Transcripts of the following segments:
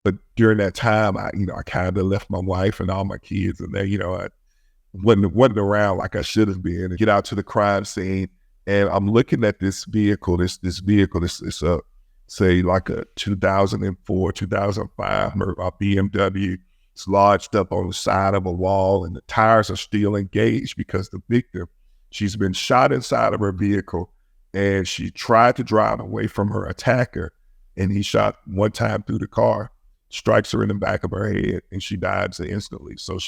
But during that time, I kind of left my wife and all my kids, and then, I wasn't around like I should have been. And get out to the crime scene, and I'm looking at this vehicle, this vehicle, this say like a 2004, 2005 BMW. It's lodged up on the side of a wall, and the tires are still engaged because the victim, she's been shot inside of her vehicle, and she tried to drive away from her attacker, and he shot one time through the car, strikes her in the back of her head, and she dies instantly. So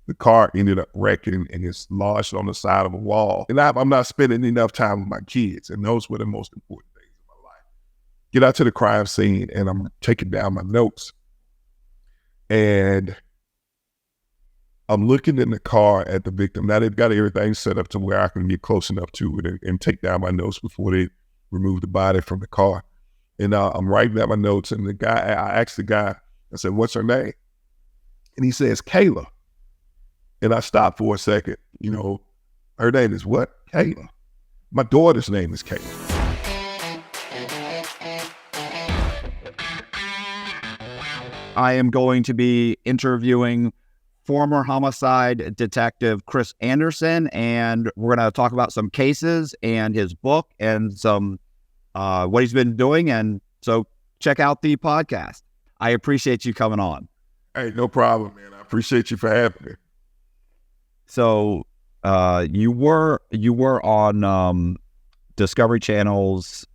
the car ended up wrecking, and it's lodged on the side of a wall. And I'm not spending enough time with my kids, and those were the most important things in my life. Get out to the crime scene, and I'm taking down my notes. And I'm looking in the car at the victim. Now they've got everything set up to where I can get close enough to it and take down my notes before they remove the body from the car. And I'm writing down my notes, and I asked the guy, I said, "What's her name?" And he says, "Kayla." And I stopped for a second. Her name is what? Kayla. My daughter's name is Kayla. I am going to be interviewing former homicide detective Chris Anderson, and we're going to talk about some cases and his book and some what he's been doing. And so check out the podcast. I appreciate you coming on. Hey, no problem, man. I appreciate you for having me. So you were on Discovery Channel's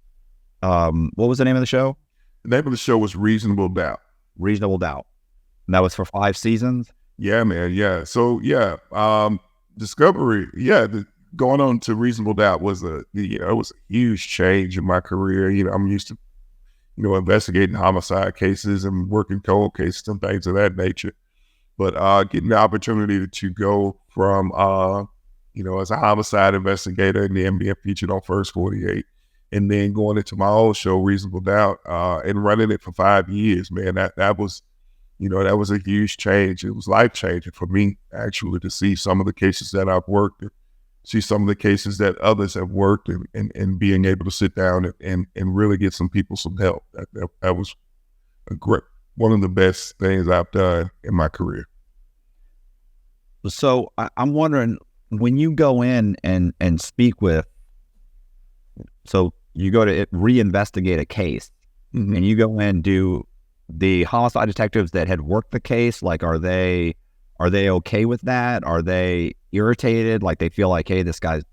what was the name of the show? The name of the show was Reasonable Doubt. Reasonable Doubt. And that was for 5 seasons? Yeah, man. Yeah. So Discovery, going on to Reasonable Doubt was it was a huge change in my career. I'm used to, investigating homicide cases and working cold cases and things of that nature. But getting the opportunity to go from, as a homicide investigator and then being featured on First 48, and then going into my own show, Reasonable Doubt, and running it for 5 years, man, that was, that was a huge change. It was life-changing for me, actually, to see some of the cases that I've worked, and see some of the cases that others have worked, and being able to sit down and really get some people some help. That was one of the best things I've done in my career. So I'm wondering, when you go in and speak with, so you go to reinvestigate a case, mm-hmm. and you go in, do the homicide detectives that had worked the case, like, are they okay with that? Are they irritated? Like, they feel like, hey, this guy's,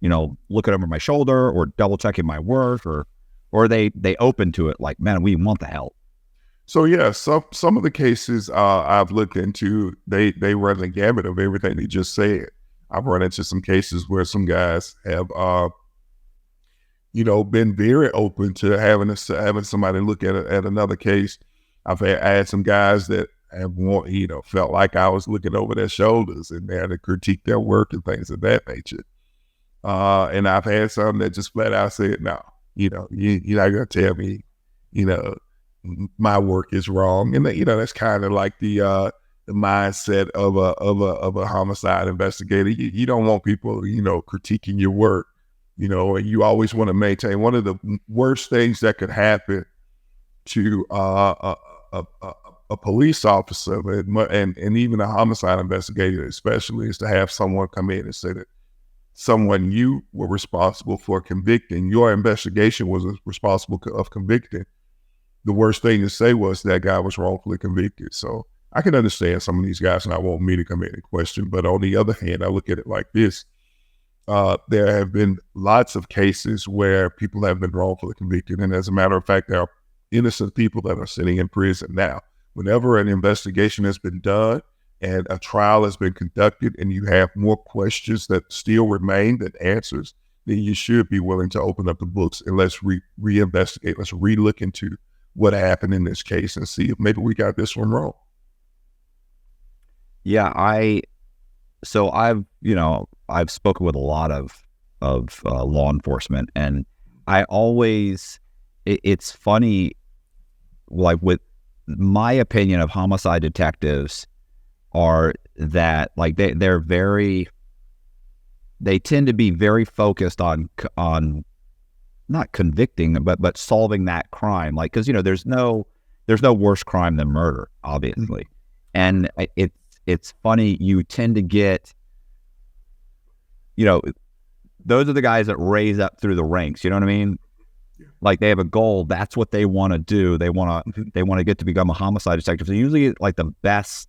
looking over my shoulder or double checking my work, or are they open to it? Like, man, we want the help. So yeah, some of the cases I've looked into, they run the gamut of everything they just said. I've run into some cases where some guys have, been very open to having somebody look at another case. I've had some guys that have felt like I was looking over their shoulders, and they had to critique their work and things of that nature. And I've had some that just flat out said, "No, you're not gonna tell me, my work is wrong." And that's kind of like the mindset of a homicide investigator. You don't want people, critiquing your work, and you always want to maintain. One of the worst things that could happen to a police officer and even a homicide investigator especially, is to have someone come in and say that someone you were responsible for convicting, your investigation was responsible of convicting. The worst thing to say was that guy was wrongfully convicted. So I can understand some of these guys not wanting me to come in and question, but on the other hand, I look at it like this. There have been lots of cases where people have been wrongfully convicted, and as a matter of fact, there are innocent people that are sitting in prison now. Whenever an investigation has been done and a trial has been conducted and you have more questions that still remain than answers, then you should be willing to open up the books and let's reinvestigate. Let's re-look into what happened in this case and see if maybe we got this one wrong. Yeah, I've spoken with a lot of law enforcement, and I always, it's funny, like, with my opinion of homicide detectives are that, like, they tend to be very focused on not convicting, but solving that crime. Like, because, there's no, there's no worse crime than murder, obviously. And it's funny, you tend to get, those are the guys that raise up through the ranks. You know what I mean? Yeah. Like they have a goal. That's what they want to do. They want to get to become a homicide detective. So usually like the best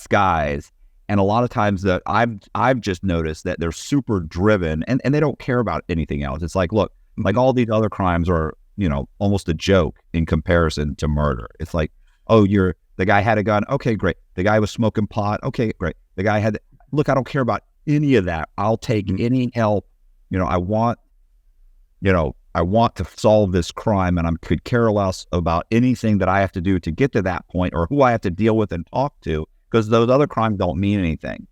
guys. And a lot of times that I've just noticed that they're super driven and they don't care about anything else. It's like, look, like all these other crimes are, almost a joke in comparison to murder. It's like, oh, the guy had a gun. Okay, great. The guy was smoking pot. Okay, great. The guy look, I don't care about any of that. I'll take any help. I want to solve this crime, and I could care less about anything that I have to do to get to that point or who I have to deal with and talk to, because those other crimes don't mean anything.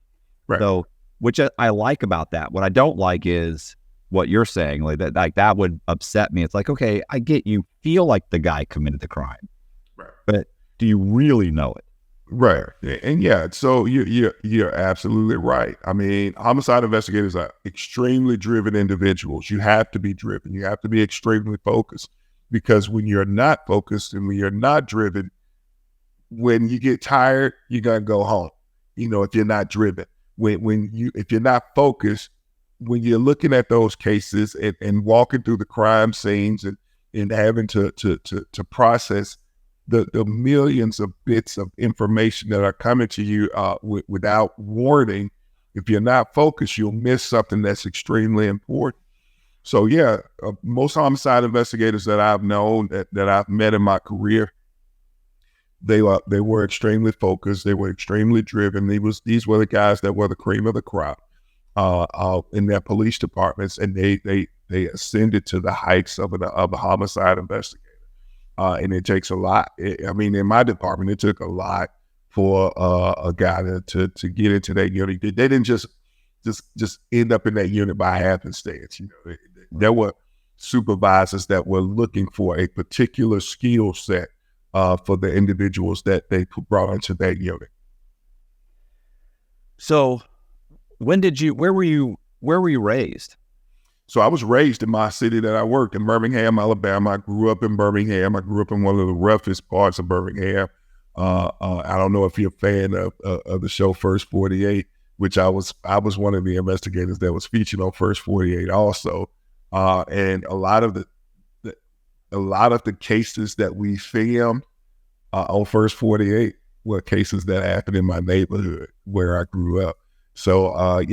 Right. So, which I like about that. What I don't like is what you're saying, that would upset me. It's like, okay, I get you feel like the guy committed the crime, Right. but do you really know it? Right. And yeah, so you're absolutely right. I mean, homicide investigators are extremely driven individuals. You have to be driven. You have to be extremely focused, because when you're not focused and when you're not driven, when you get tired, you're going to go home. If you're not driven, if you're not focused, when you're looking at those cases and walking through the crime scenes and having to process the millions of bits of information that are coming to you without warning, if you're not focused, you'll miss something that's extremely important. So yeah, most homicide investigators that I've known, that I've met in my career, they were extremely focused. They were extremely driven. These were the guys that were the cream of the crop in their police departments, and they ascended to the heights of a homicide investigator. And it takes a lot. In my department, it took a lot for a guy to get into that unit. They didn't just end up in that unit by happenstance. There were supervisors that were looking for a particular skill set for the individuals that they brought into that unit. So, where were you raised? So I was raised in my city that I worked in, Birmingham, Alabama. I grew up in Birmingham. I grew up in one of the roughest parts of Birmingham. I don't know if you're a fan of the show First 48, which I was one of the investigators that was featured on First 48 also. And a lot of the cases that we filmed on First 48 were cases that happened in my neighborhood where I grew up. So, I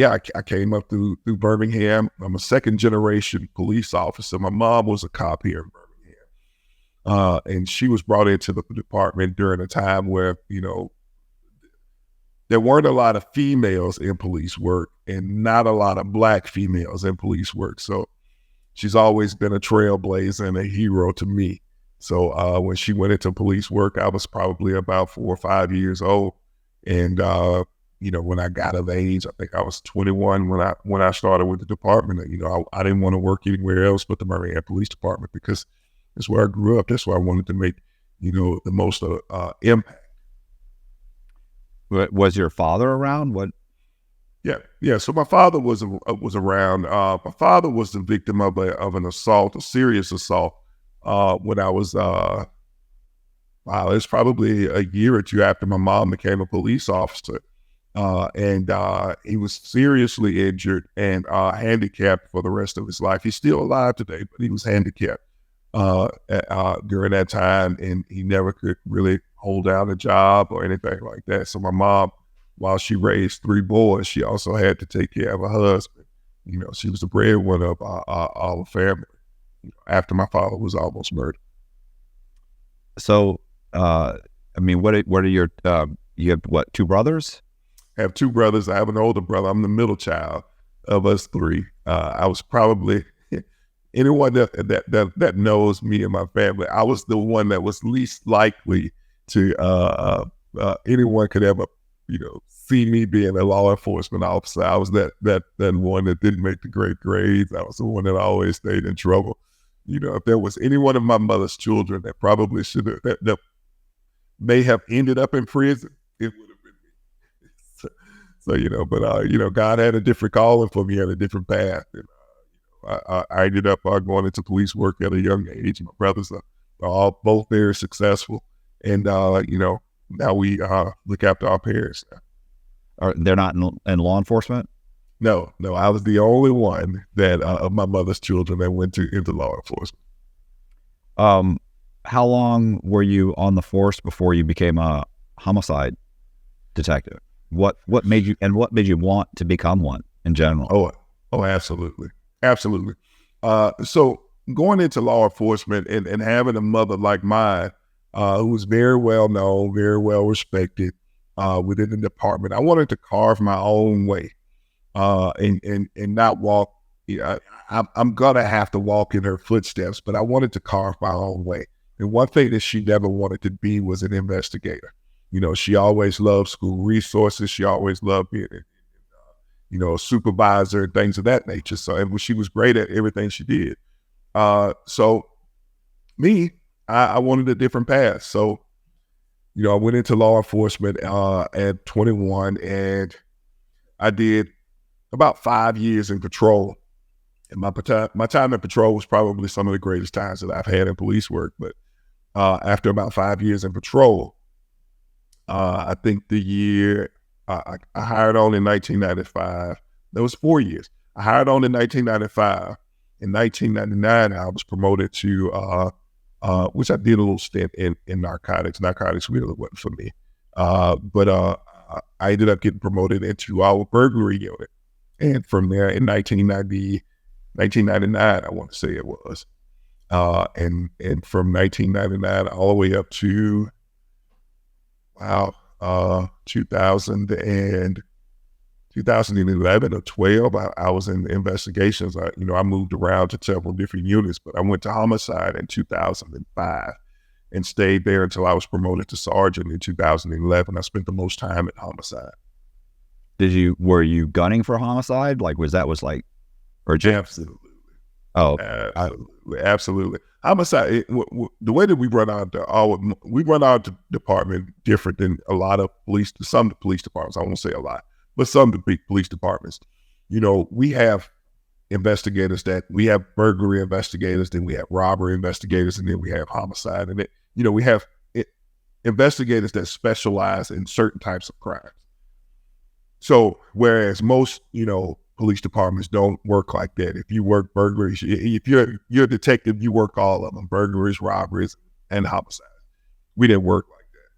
came up through Birmingham. I'm a second generation police officer. My mom was a cop here in Birmingham. And she was brought into the department during a time where, there weren't a lot of females in police work and not a lot of Black females in police work. So she's always been a trailblazer and a hero to me. So when she went into police work, I was probably about 4 or 5 years old. And, when I got of age, I think I was 21 when I started with the department. I didn't want to work anywhere else but the Birmingham Police Department, because that's where I grew up. That's where I wanted to make, the most impact. Was your father around? What? Yeah. So my father was around. My father was the victim of an assault, a serious assault, when I was it was probably a year or two after my mom became a police officer. And he was seriously injured and handicapped for the rest of his life. He's still alive today, but he was handicapped during that time, and he never could really hold down a job or anything like that. So my mom, while she raised 3 boys, she also had to take care of her husband. She was the breadwinner of our family after my father was almost murdered. So, what are your, you have what, 2 brothers? I have 2 brothers. I have an older brother. I'm the middle child of us 3. I was probably, anyone that knows me and my family, I was the one that was least likely to anyone could ever, see me being a law enforcement officer. I was that one that didn't make the great grades. I was the one that always stayed in trouble. If there was any one of my mother's children that probably should have, that may have ended up in prison, it would have been me. So, God had a different calling for me and a different path. And, I ended up going into police work at a young age. My brother's both very successful, and now we look after our parents. They're not in law enforcement? No, I was the only one that of my mother's children that went into law enforcement. How long were you on the force before you became a homicide detective? What made you want to become one in general? Oh, absolutely. So going into law enforcement and having a mother like mine, who was very well known, very well respected within the department, I wanted to carve my own way and not walk. I'm gonna have to walk in her footsteps, but I wanted to carve my own way. And one thing that she never wanted to be was an investigator. She always loved school resources. She always loved being a supervisor and things of that nature. So, and she was great at everything she did. So me, I wanted a different path. So, I went into law enforcement at 21, and I did about 5 years in patrol. And my time in patrol was probably some of the greatest times that I've had in police work. But after about 5 years in patrol, I think the year I hired on in 1995, that was 4 years. I hired on in 1995. In 1999, I was promoted to, which I did a little stint in narcotics. Narcotics really wasn't for me. But I ended up getting promoted into our burglary unit. And from there in 1999, I want to say it was. And from 1999 all the way up to 2011 or 12, I was in investigations. I moved around to several different units, but I went to homicide in 2005 and stayed there until I was promoted to sergeant in 2011. I spent the most time at homicide. Were you gunning for homicide? Like, Absolutely. Oh, Absolutely. Homicide. The way that we run our department different than a lot of some police departments. I won't say a lot, but some big police departments. We have investigators we have burglary investigators, then we have robbery investigators, and then we have homicide, and we have investigators that specialize in certain types of crimes. So whereas most, police departments don't work like that. If you work burglaries, if you're a detective, you work all of them: burglaries, robberies, and homicide. We didn't work like that.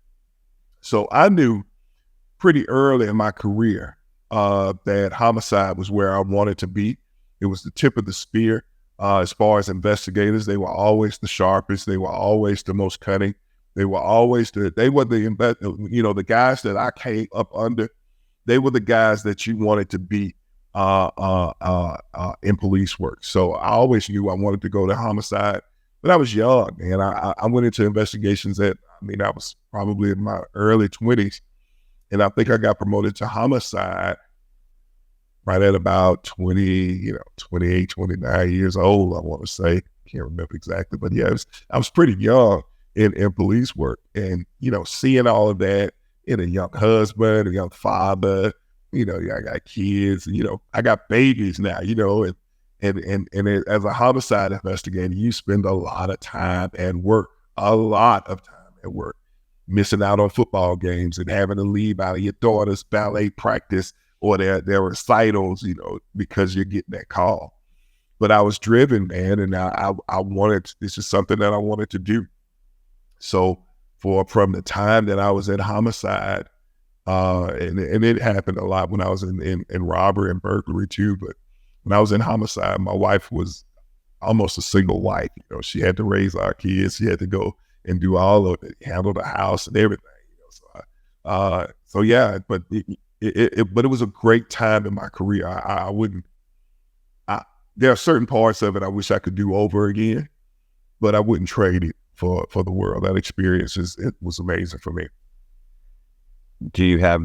So I knew pretty early in my career that homicide was where I wanted to be. It was the tip of the spear as far as investigators. They were always the sharpest. They were always the most cunning. They were always the guys that I came up under. They were the guys that you wanted to be in police work. So I always knew I wanted to go to homicide, but I was young, and I went into investigations I was probably in my early 20s, and I think I got promoted to homicide right at about 28, 29 years old, I want to say. Can't remember exactly, but yeah, I was pretty young in police work, and seeing all of that, in a young husband, a young father, I got kids, I got babies now, and as a homicide investigator, you spend a lot of time at work, missing out on football games and having to leave out of your daughter's ballet practice or their recitals, because you're getting that call. But I was driven, man, and this is something that I wanted to do. So from the time that I was at homicide, and it happened a lot when I was in robbery and burglary too, but when I was in homicide, my wife was almost a single wife. She had to raise our kids. She had to go and do all of it, handle the house and everything. So yeah, but it was a great time in my career. There are certain parts of it I wish I could do over again, but I wouldn't trade it for the world. That experience it was amazing for me.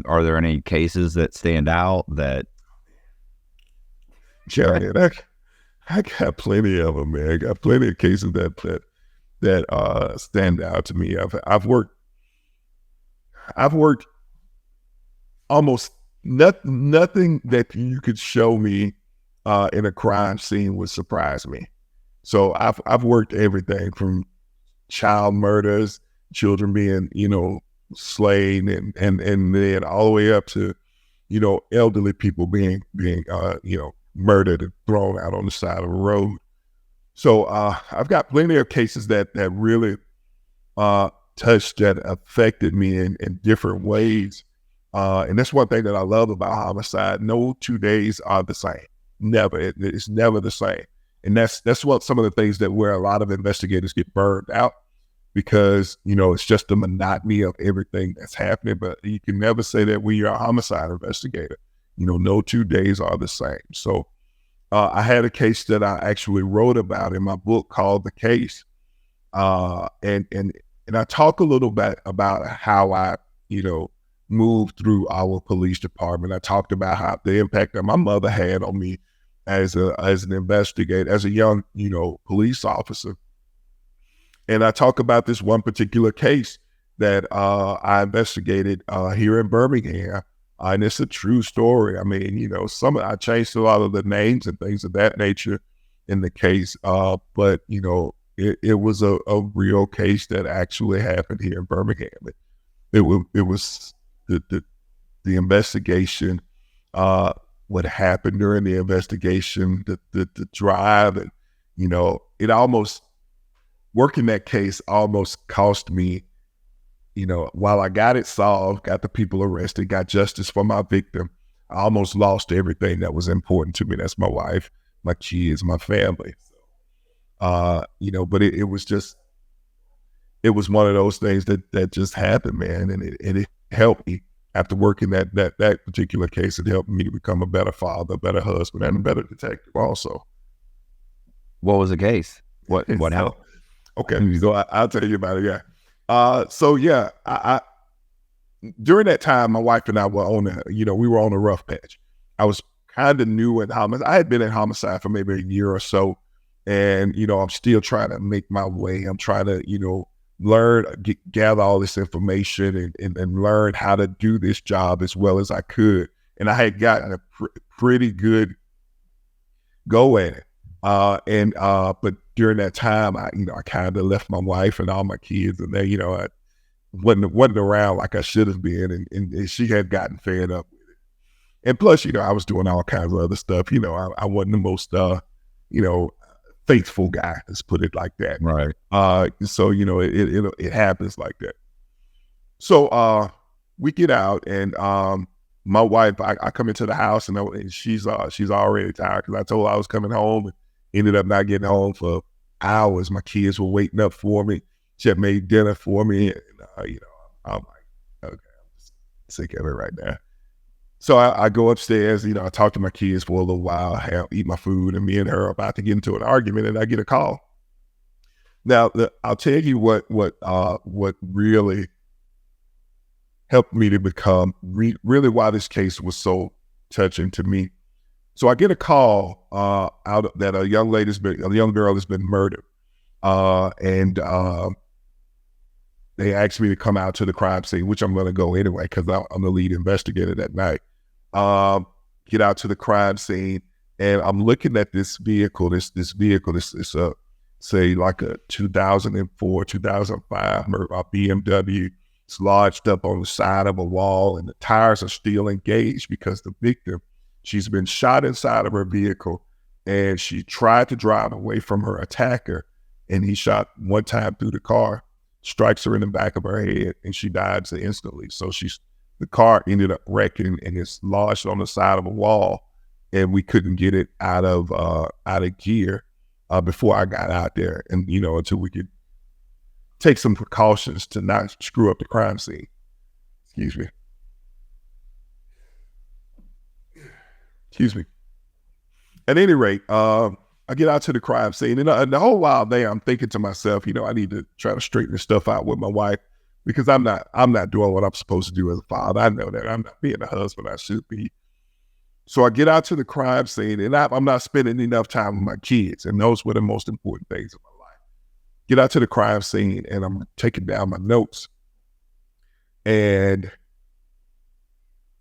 Are there any cases that stand out that? Yeah, man, I got plenty of them, man. I got plenty of cases that stand out to me. I've worked almost nothing that you could show me in a crime scene would surprise me. So I've worked everything from child murders, children being, slain, and then all the way up to, elderly people being murdered and thrown out on the side of the road. So I've got plenty of cases that really touched, that affected me in different ways. And that's one thing that I love about homicide. No 2 days are the same. Never. It's never the same. And that's what some of the things that where a lot of investigators get burned out, because, it's just the monotony of everything that's happening. But you can never say that when you're a homicide investigator. No 2 days are the same. So I had a case that I actually wrote about in my book called The Case. And I talk a little bit about how I, moved through our police department. I talked about how the impact that my mother had on me as an investigator, as a young, police officer. And I talk about this one particular case that I investigated here in Birmingham. And it's a true story. I mean, I changed a lot of the names and things of that nature in the case. But, it was a real case that actually happened here in Birmingham. It was the investigation, what happened during the investigation, the drive, and, it almost, working that case almost cost me, while I got it solved, got the people arrested, got justice for my victim, I almost lost everything that was important to me. That's my wife, my kids, my family. But it was one of those things that just happened, man. And it helped me after working that particular case. It helped me to become a better father, a better husband, and a better detective also. What was the case? What happened? Okay, so I'll tell you about it. Yeah. I during that time, my wife and I were we were on a rough patch. I was kind of new at homicide. I had been in homicide for maybe a year or so. And, I'm still trying to make my way. I'm trying to, learn, gather all this information and learn how to do this job as well as I could. And I had gotten a pretty good go at it. But during that time, I kind of left my wife and all my kids, and they, I wasn't around like I should have been. And she had gotten fed up with it. And plus, I was doing all kinds of other stuff. I wasn't the most, faithful guy, let's put it like that. Right. So, it happens like that. So, we get out, and my wife, I come into the house, and she's already tired, because I told her I was coming home, and ended up not getting home for hours. My kids were waiting up for me. She had made dinner for me, and I'm like, okay, I'm just sick of it right now. So I go upstairs, I talk to my kids for a little while, eat my food, and me and her are about to get into an argument, and I get a call. Now, I'll tell you what really helped me to become really why this case was so touching to me. So I get a call that a young girl has been murdered, and they asked me to come out to the crime scene, which I'm going to go anyway because I'm the lead investigator that night. Get out to the crime scene, and I'm looking at this vehicle. This vehicle, it's say like a 2004, 2005 BMW. It's lodged up on the side of a wall, and the tires are still engaged because the victim, she's been shot inside of her vehicle, and she tried to drive away from her attacker, and he shot one time through the car, strikes her in the back of her head, and she dies instantly. So the car ended up wrecking, and it's lodged on the side of a wall, and we couldn't get it out of gear before I got out there, and until we could take some precautions to not screw up the crime scene. Excuse me. At any rate, I get out to the crime scene, and the whole while there, I'm thinking to myself, I need to try to straighten this stuff out with my wife, because I'm not doing what I'm supposed to do as a father. I know that I'm not being the husband I should be. So I get out to the crime scene, and I'm not spending enough time with my kids, and those were the most important things in my life. Get out to the crime scene, and I'm taking down my notes, and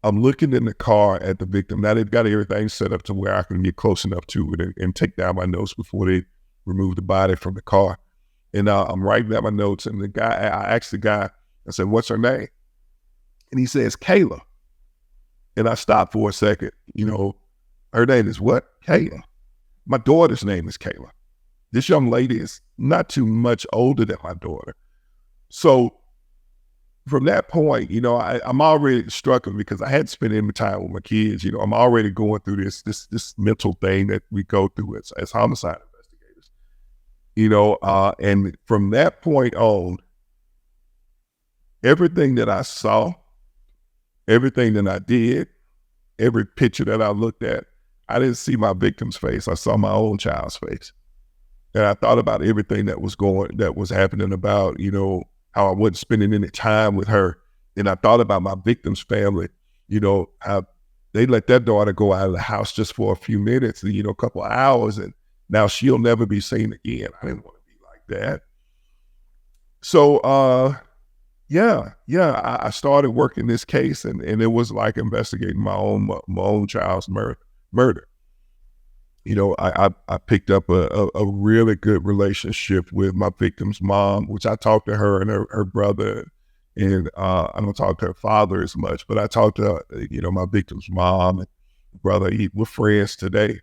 I'm looking in the car at the victim. Now they've got everything set up to where I can get close enough to it and take down my notes before they remove the body from the car. And I'm writing down my notes, and I asked the guy, I said, "What's her name?" And he says, "Kayla." And I stopped for a second. Her name is what? Kayla. My daughter's name is Kayla. This young lady is not too much older than my daughter. So from that point, I'm already struggling because I hadn't spent any time with my kids. I'm already going through this mental thing that we go through as homicide investigators. And from that point on, everything that I saw, everything that I did, every picture that I looked at, I didn't see my victim's face. I saw my own child's face. And I thought about everything that was happening about, how I wasn't spending any time with her. And I thought about my victim's family, how they let their daughter go out of the house just for a few minutes, a couple of hours, and now she'll never be seen again. I didn't want to be like that. So, I started working this case, and it was like investigating my own child's murder. I picked up a really good relationship with my victim's mom, which I talked to her and her brother, and I don't talk to her father as much, but I talked to my victim's mom and brother. We're friends today,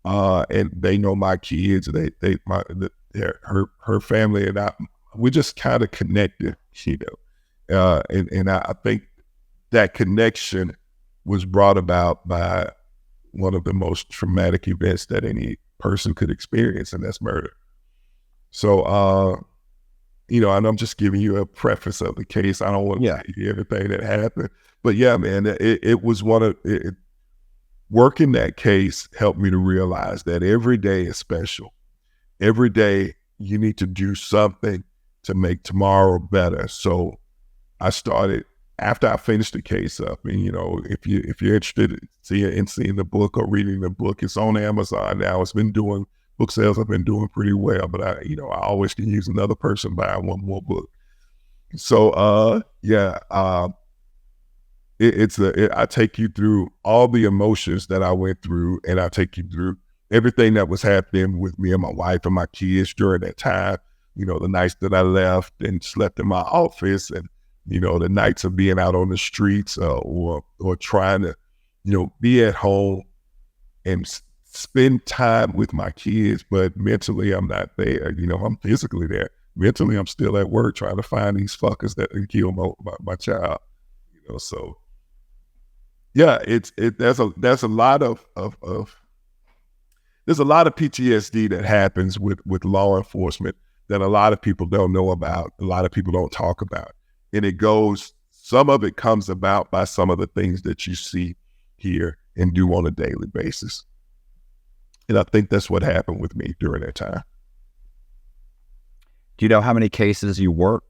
and they know my kids. Her family and I, we're just kind of connected, and I think that connection was brought about by one of the most traumatic events that any person could experience, and that's murder. So, and I'm just giving you a preface of the case. I don't want to tell you everything that happened, but yeah, man, it was working that case helped me to realize that every day is special. Every day you need to do something to make tomorrow better. So I started, after I finished the case up, and if you're interested in seeing the book or reading the book, it's on Amazon now. It's been doing book sales. Have been doing pretty well, but I always can use another person buying one more book. So I take you through all the emotions that I went through, and I take you through everything that was happening with me and my wife and my kids during that time. The nights that I left and slept in my office, and the nights of being out on the streets, or trying to, be at home and spend time with my kids, but mentally I'm not there. I'm physically there. Mentally, I'm still at work trying to find these fuckers that can kill my child. So yeah, there's a lot of there's a lot of PTSD that happens with law enforcement that a lot of people don't know about. A lot of people don't talk about. And some of it comes about by some of the things that you see, hear, and do on a daily basis. And I think that's what happened with me during that time. Do you know how many cases you worked?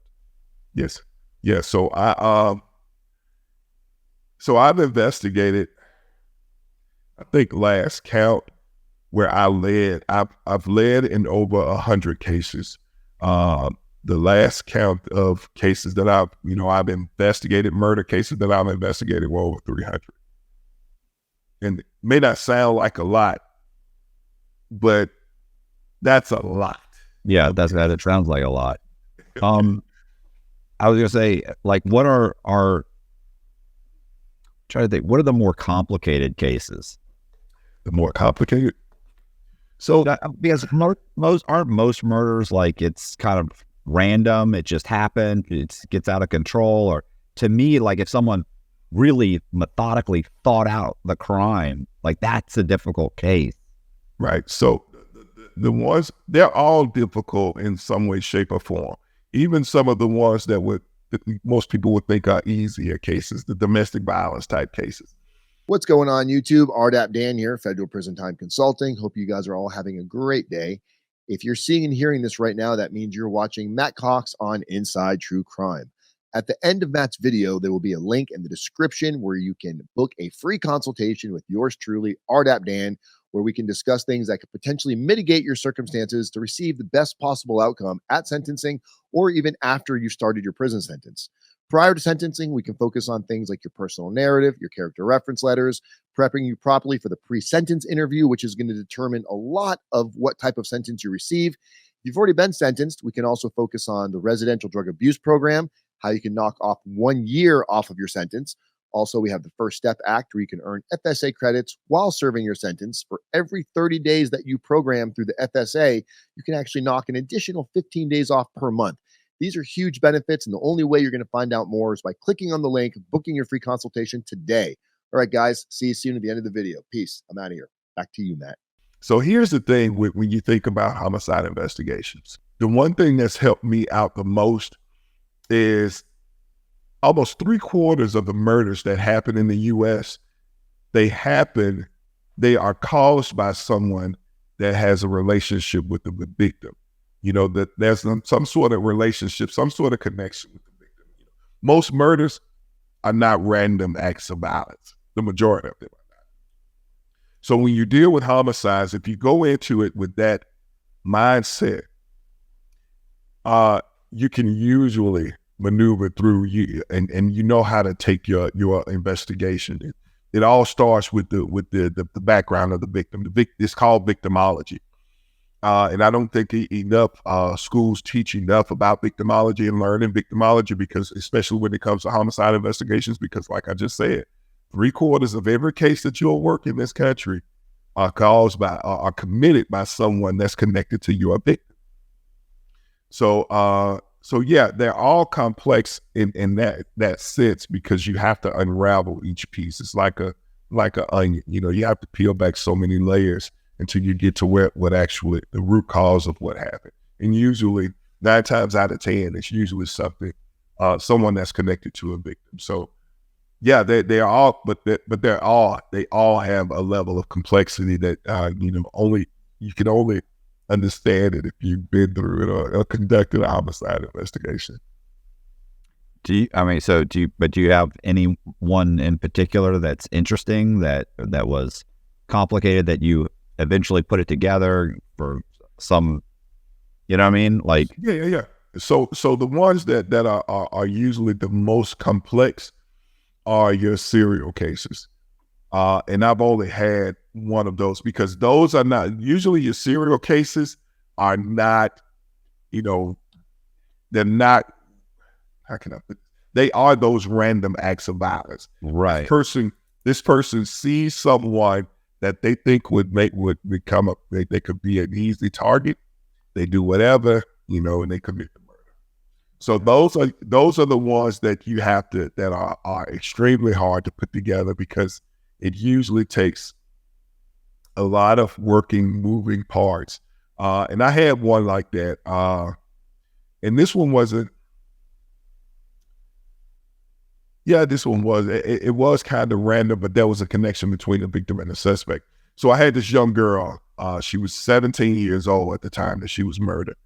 Yes. Yeah. So I've investigated, I think last count where I've led in over 100 cases. The last count of cases that I've investigated, murder cases that I've investigated, were over 300. And it may not sound like a lot, but that's a lot. Yeah, it sounds like a lot. I was gonna say, like, what are trying to think, what are the more complicated cases? The more complicated? So because most murders, like, it's kind of random, it just happened, it gets out of control? Or to me, like, if someone really methodically thought out the crime, like, that's a difficult case. Right. So the ones, they're all difficult in some way, shape, or form. Even some of the ones that most people would think are easier cases, the domestic violence type cases. What's going on, YouTube? RDAP Dan here, Federal Prison Time Consulting. Hope you guys are all having a great day. If you're seeing and hearing this right now, that means you're watching Matt Cox on Inside True Crime. At the end of Matt's video, there will be a link in the description where you can book a free consultation with yours truly, RDAP Dan, where we can discuss things that could potentially mitigate your circumstances to receive the best possible outcome at sentencing or even after you started your prison sentence. Prior to sentencing, we can focus on things like your personal narrative, your character reference letters, prepping you properly for the pre-sentence interview, which is going to determine a lot of what type of sentence you receive. you've already been sentenced, we can also focus on the residential drug abuse program, how you can knock off 1 year off of your sentence. Also, we have the First Step Act where you can earn FSA credits while serving your sentence. For every 30 days that you program through the FSA, you can actually knock an additional 15 days off per month. These are huge benefits, and the only way you're going to find out more is by clicking on the link, booking your free consultation today. All right, guys, see you soon at the end of the video. Peace. I'm out of here. Back to you, Matt. So here's the thing when you think about homicide investigations. The one thing that's helped me out the most is almost 3/4 of the murders that happen in the U.S., they are caused by someone that has a relationship with the victim. That there's some sort of relationship, some sort of connection with the victim. Most murders are not random acts of violence. The majority of them are not. So when you deal with homicides, if you go into it with that mindset, you can usually maneuver through and you know how to take your investigation. It all starts with the background of the victim. It's called victimology. And I don't think enough schools teach enough about victimology and learning victimology, because especially when it comes to homicide investigations, because like I just said, 3/4 of every case that you'll work in this country are committed by someone that's connected to your victim. So yeah, they're all complex in that sense, because you have to unravel each piece. It's like a onion. You have to peel back so many layers until you get to what actually the root cause of what happened. And usually 9 times out of 10, it's usually someone that's connected to a victim. So yeah, they all have a level of complexity that you can only understand it if you've been through it or conducted a homicide investigation. Do you have any one in particular that's interesting, that was complicated, that you eventually put it together for some, you know what I mean? Like, yeah. So the ones that are usually the most complex are your serial cases. And I've only had one of those, because those are not, usually your serial cases are not, they're not, how can I put it? They are those random acts of violence. Right. This person sees someone that they think become they could be an easy target. They do whatever, and they commit the murder. So those are the ones that you have to, that are extremely hard to put together, because it usually takes a lot of moving parts. And I had one like that. And this one wasn't, this one was, it was kind of random, but there was a connection between the victim and the suspect. So I had this young girl, she was 17 years old at the time that she was murdered.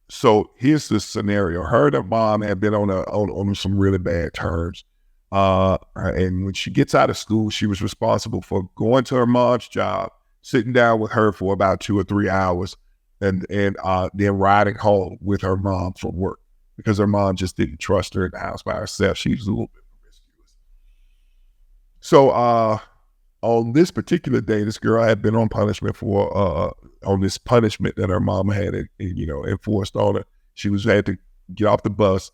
So here's the scenario. Her and her mom had been on some really bad terms. And when she gets out of school, she was responsible for going to her mom's job, sitting down with her for about 2 or 3 hours, and then riding home with her mom from work, because her mom just didn't trust her in the house by herself. She was a little bit promiscuous. So on this particular day, this girl had been on punishment on this punishment that her mom had enforced on her. She had to get off the bus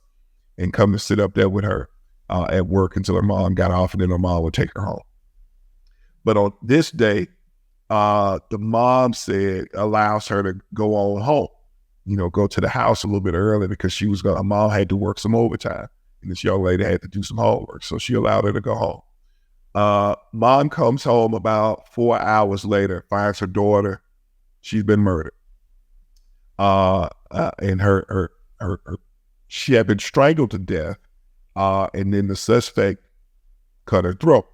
and come and sit up there with her at work until her mom got off, and then her mom would take her home. But on this day, the mom allows her to go on home, go to the house a little bit early, because her mom had to work some overtime, and this young lady had to do some homework. So she allowed her to go home. Mom comes home about 4 hours later, finds her daughter. She's been murdered. And she had been strangled to death. And then the suspect cut her throat.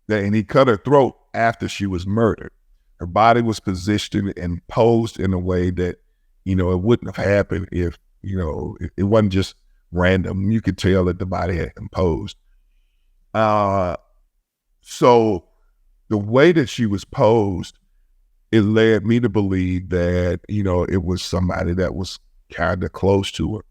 And he cut her throat after she was murdered. Her body was positioned and posed in a way that, it wouldn't have happened if, it wasn't just random. You could tell that the body had been posed. So the way that she was posed, it led me to believe that, it was somebody that was kind of close to her.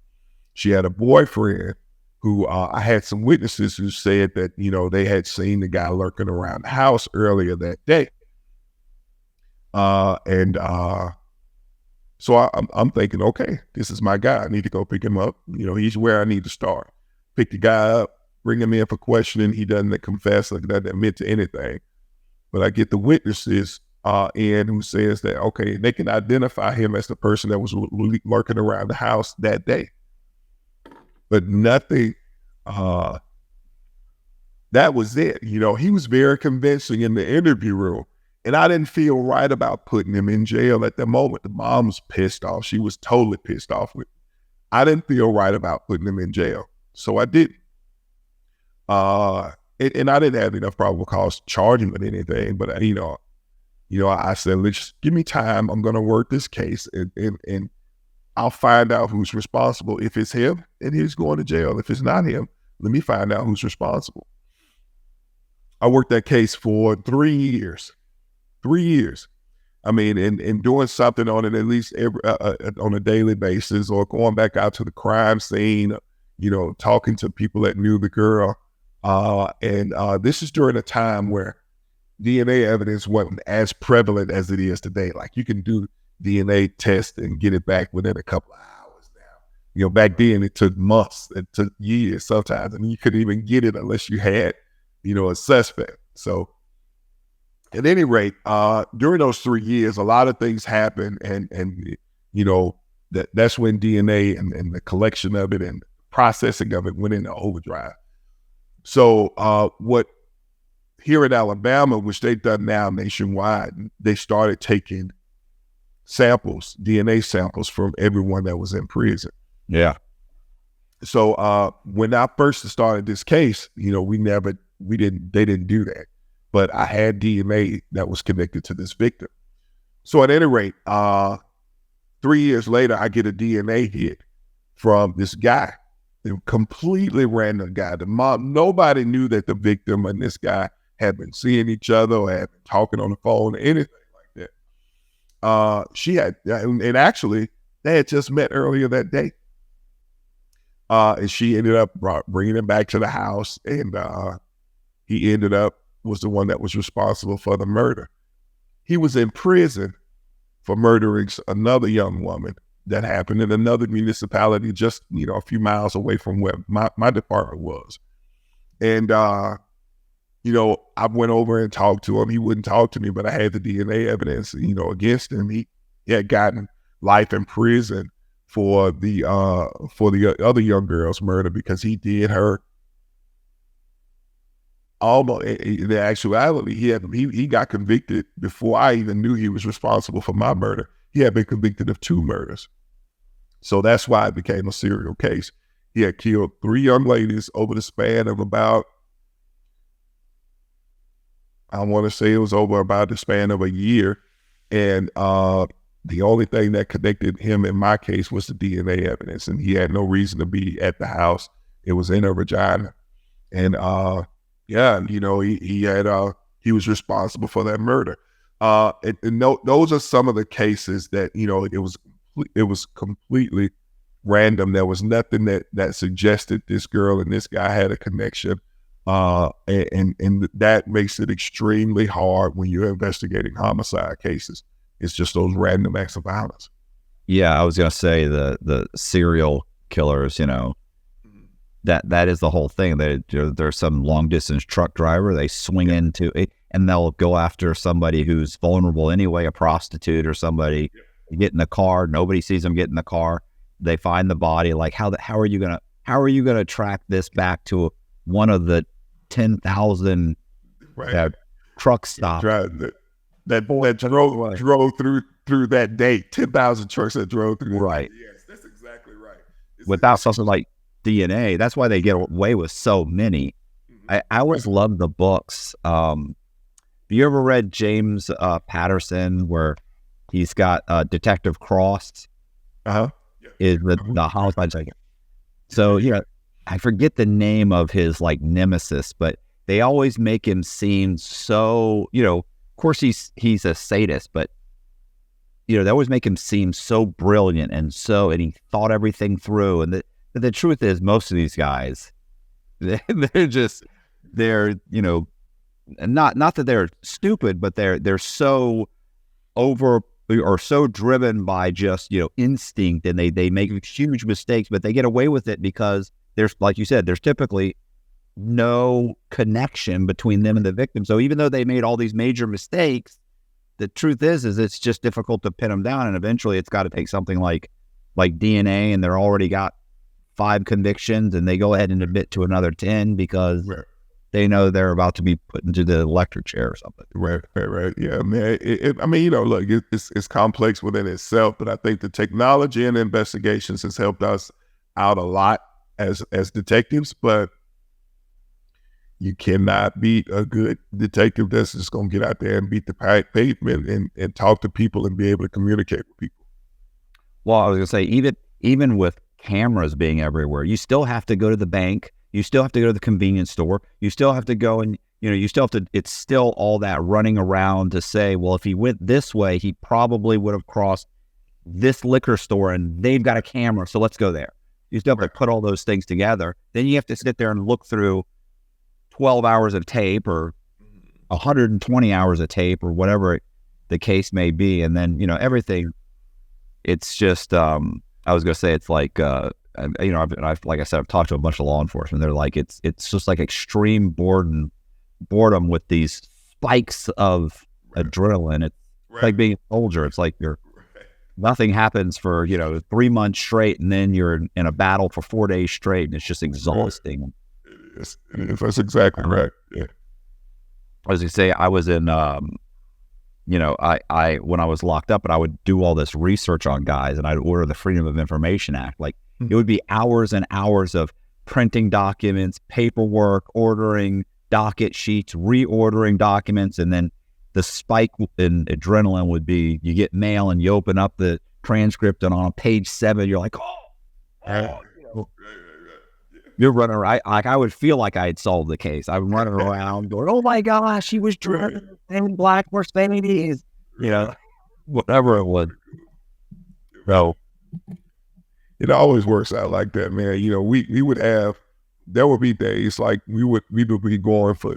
She had a boyfriend who I had some witnesses who said that, they had seen the guy lurking around the house earlier that day. So I'm thinking, okay, this is my guy. I need to go pick him up. He's where I need to start. Pick the guy up, bring him in for questioning. He doesn't confess, like doesn't admit to anything. But I get the witnesses in who says that, okay, they can identify him as the person that was lurking around the house that day. But nothing, that was it. He was very convincing in the interview room. And I didn't feel right about putting him in jail at that moment. The mom was pissed off. She was totally pissed off with me. I didn't feel right about putting him in jail. So I didn't. And I didn't have enough probable cause to charge him with anything. But, I said, let's give me time. I'm going to work this case and I'll find out who's responsible. If it's him, then he's going to jail. If it's not him, let me find out who's responsible. I worked that case for 3 years. 3 years. I mean, and doing something on it at least on a daily basis, or going back out to the crime scene, talking to people that knew the girl. And this is during a time where DNA evidence wasn't as prevalent as it is today. Like, you can do DNA test and get it back within a couple of hours now. Back then it took months, it took years sometimes, and you couldn't even get it unless you had, a suspect. So at any rate, during those 3 years, a lot of things happened, and that's when DNA and the collection of it and processing of it went into overdrive. So here in Alabama, which they've done now nationwide, they started taking samples, DNA samples from everyone that was in prison. Yeah. So when I first started this case, they didn't do that. But I had DNA that was connected to this victim. So at any rate, 3 years later, I get a DNA hit from this guy, a completely random guy. The mom, nobody knew that the victim and this guy had been seeing each other or had been talking on the phone or anything like that. She had, and actually, they had just met earlier that day. And she ended up bringing him back to the house, and he ended up was the one that was responsible for the murder. He was in prison for murdering another young woman that happened in another municipality just, a few miles away from where my department was. And, I went over and talked to him. He wouldn't talk to me, but I had the DNA evidence, against him. He had gotten life in prison for the other young girl's murder because he did her. Almost in actuality, he got convicted before I even knew he was responsible for my murder. He had been convicted of 2 murders. So that's why it became a serial case. He had killed 3 young ladies over the span of about, I want to say it was over about the span of a year. And the only thing that connected him in my case was the DNA evidence. And he had no reason to be at the house. It was in her vagina. And he was responsible for that murder. Those are some of the cases that, it was completely random. There was nothing that suggested this girl and this guy had a connection. And that makes it extremely hard when you're investigating homicide cases. It's just those random acts of violence. Yeah, I was going to say the serial killers, that is the whole thing. There's some long distance truck driver, they swing into it, and they'll go after somebody who's vulnerable anyway, a prostitute or somebody. Get in the car, nobody sees them get in the car. They find the body. Like, how are you gonna track this back to one of the 10,000 truck stops that drove through that day? 10,000 trucks that drove through. Right. Yes, that's exactly right. Without something like DNA, that's why they get away with so many. I always loved the books. Have you ever read James Patterson, where he's got Detective Cross? Is the homicide second. So I forget the name of his nemesis, but they always make him seem so, of course he's a sadist, but they always make him seem so brilliant and he thought everything through. And the truth is, most of these guys, they're not that they're stupid, but they're so over or so driven by just, instinct, and they make huge mistakes, but they get away with it because there's, like you said, there's typically no connection between them and the victim. So even though they made all these major mistakes, the truth is it's just difficult to pin them down. And eventually it's got to take something like DNA, and they're already got 5 convictions, and they go ahead and admit to another 10 because they know they're about to be put into the electric chair or something. Right. Yeah, man. Look, it's complex within itself, but I think the technology and investigations has helped us out a lot as detectives, but you cannot be a good detective that's just going to get out there and beat the pavement and talk to people and be able to communicate with people. Well, I was going to say, even with cameras being everywhere, you still have to go to the bank. You still have to go to the convenience store. You still have to go and, it's still all that running around to say, well, if he went this way, he probably would have crossed this liquor store and they've got a camera, so let's go there. You still have to put all those things together. Then you have to sit there and look through 12 hours of tape or 120 hours of tape or whatever the case may be. And then, everything, it's just, I was going to say, it's like, I've like I said, I've talked to a bunch of law enforcement. They're like, it's just like extreme boredom with these spikes of adrenaline. It's like being a soldier. It's like nothing happens for, 3 months straight, and then you're in a battle for 4 days straight, and it's just exhausting. That's exactly right. Yeah. I was going to say, I was in, I when I was locked up, and I would do all this research on guys, and I'd order the Freedom of Information Act. Like, it would be hours and hours of printing documents, paperwork, ordering docket sheets, reordering documents, and then the spike in adrenaline would be, you get mail and you open up the transcript, and on page 7, you're like, you're running around. I would feel like I had solved the case. I'm running around going, oh my gosh, he was driving in black Mercedes, whatever it was. So it always works out like that, man. We would have, there would be days like we would be going for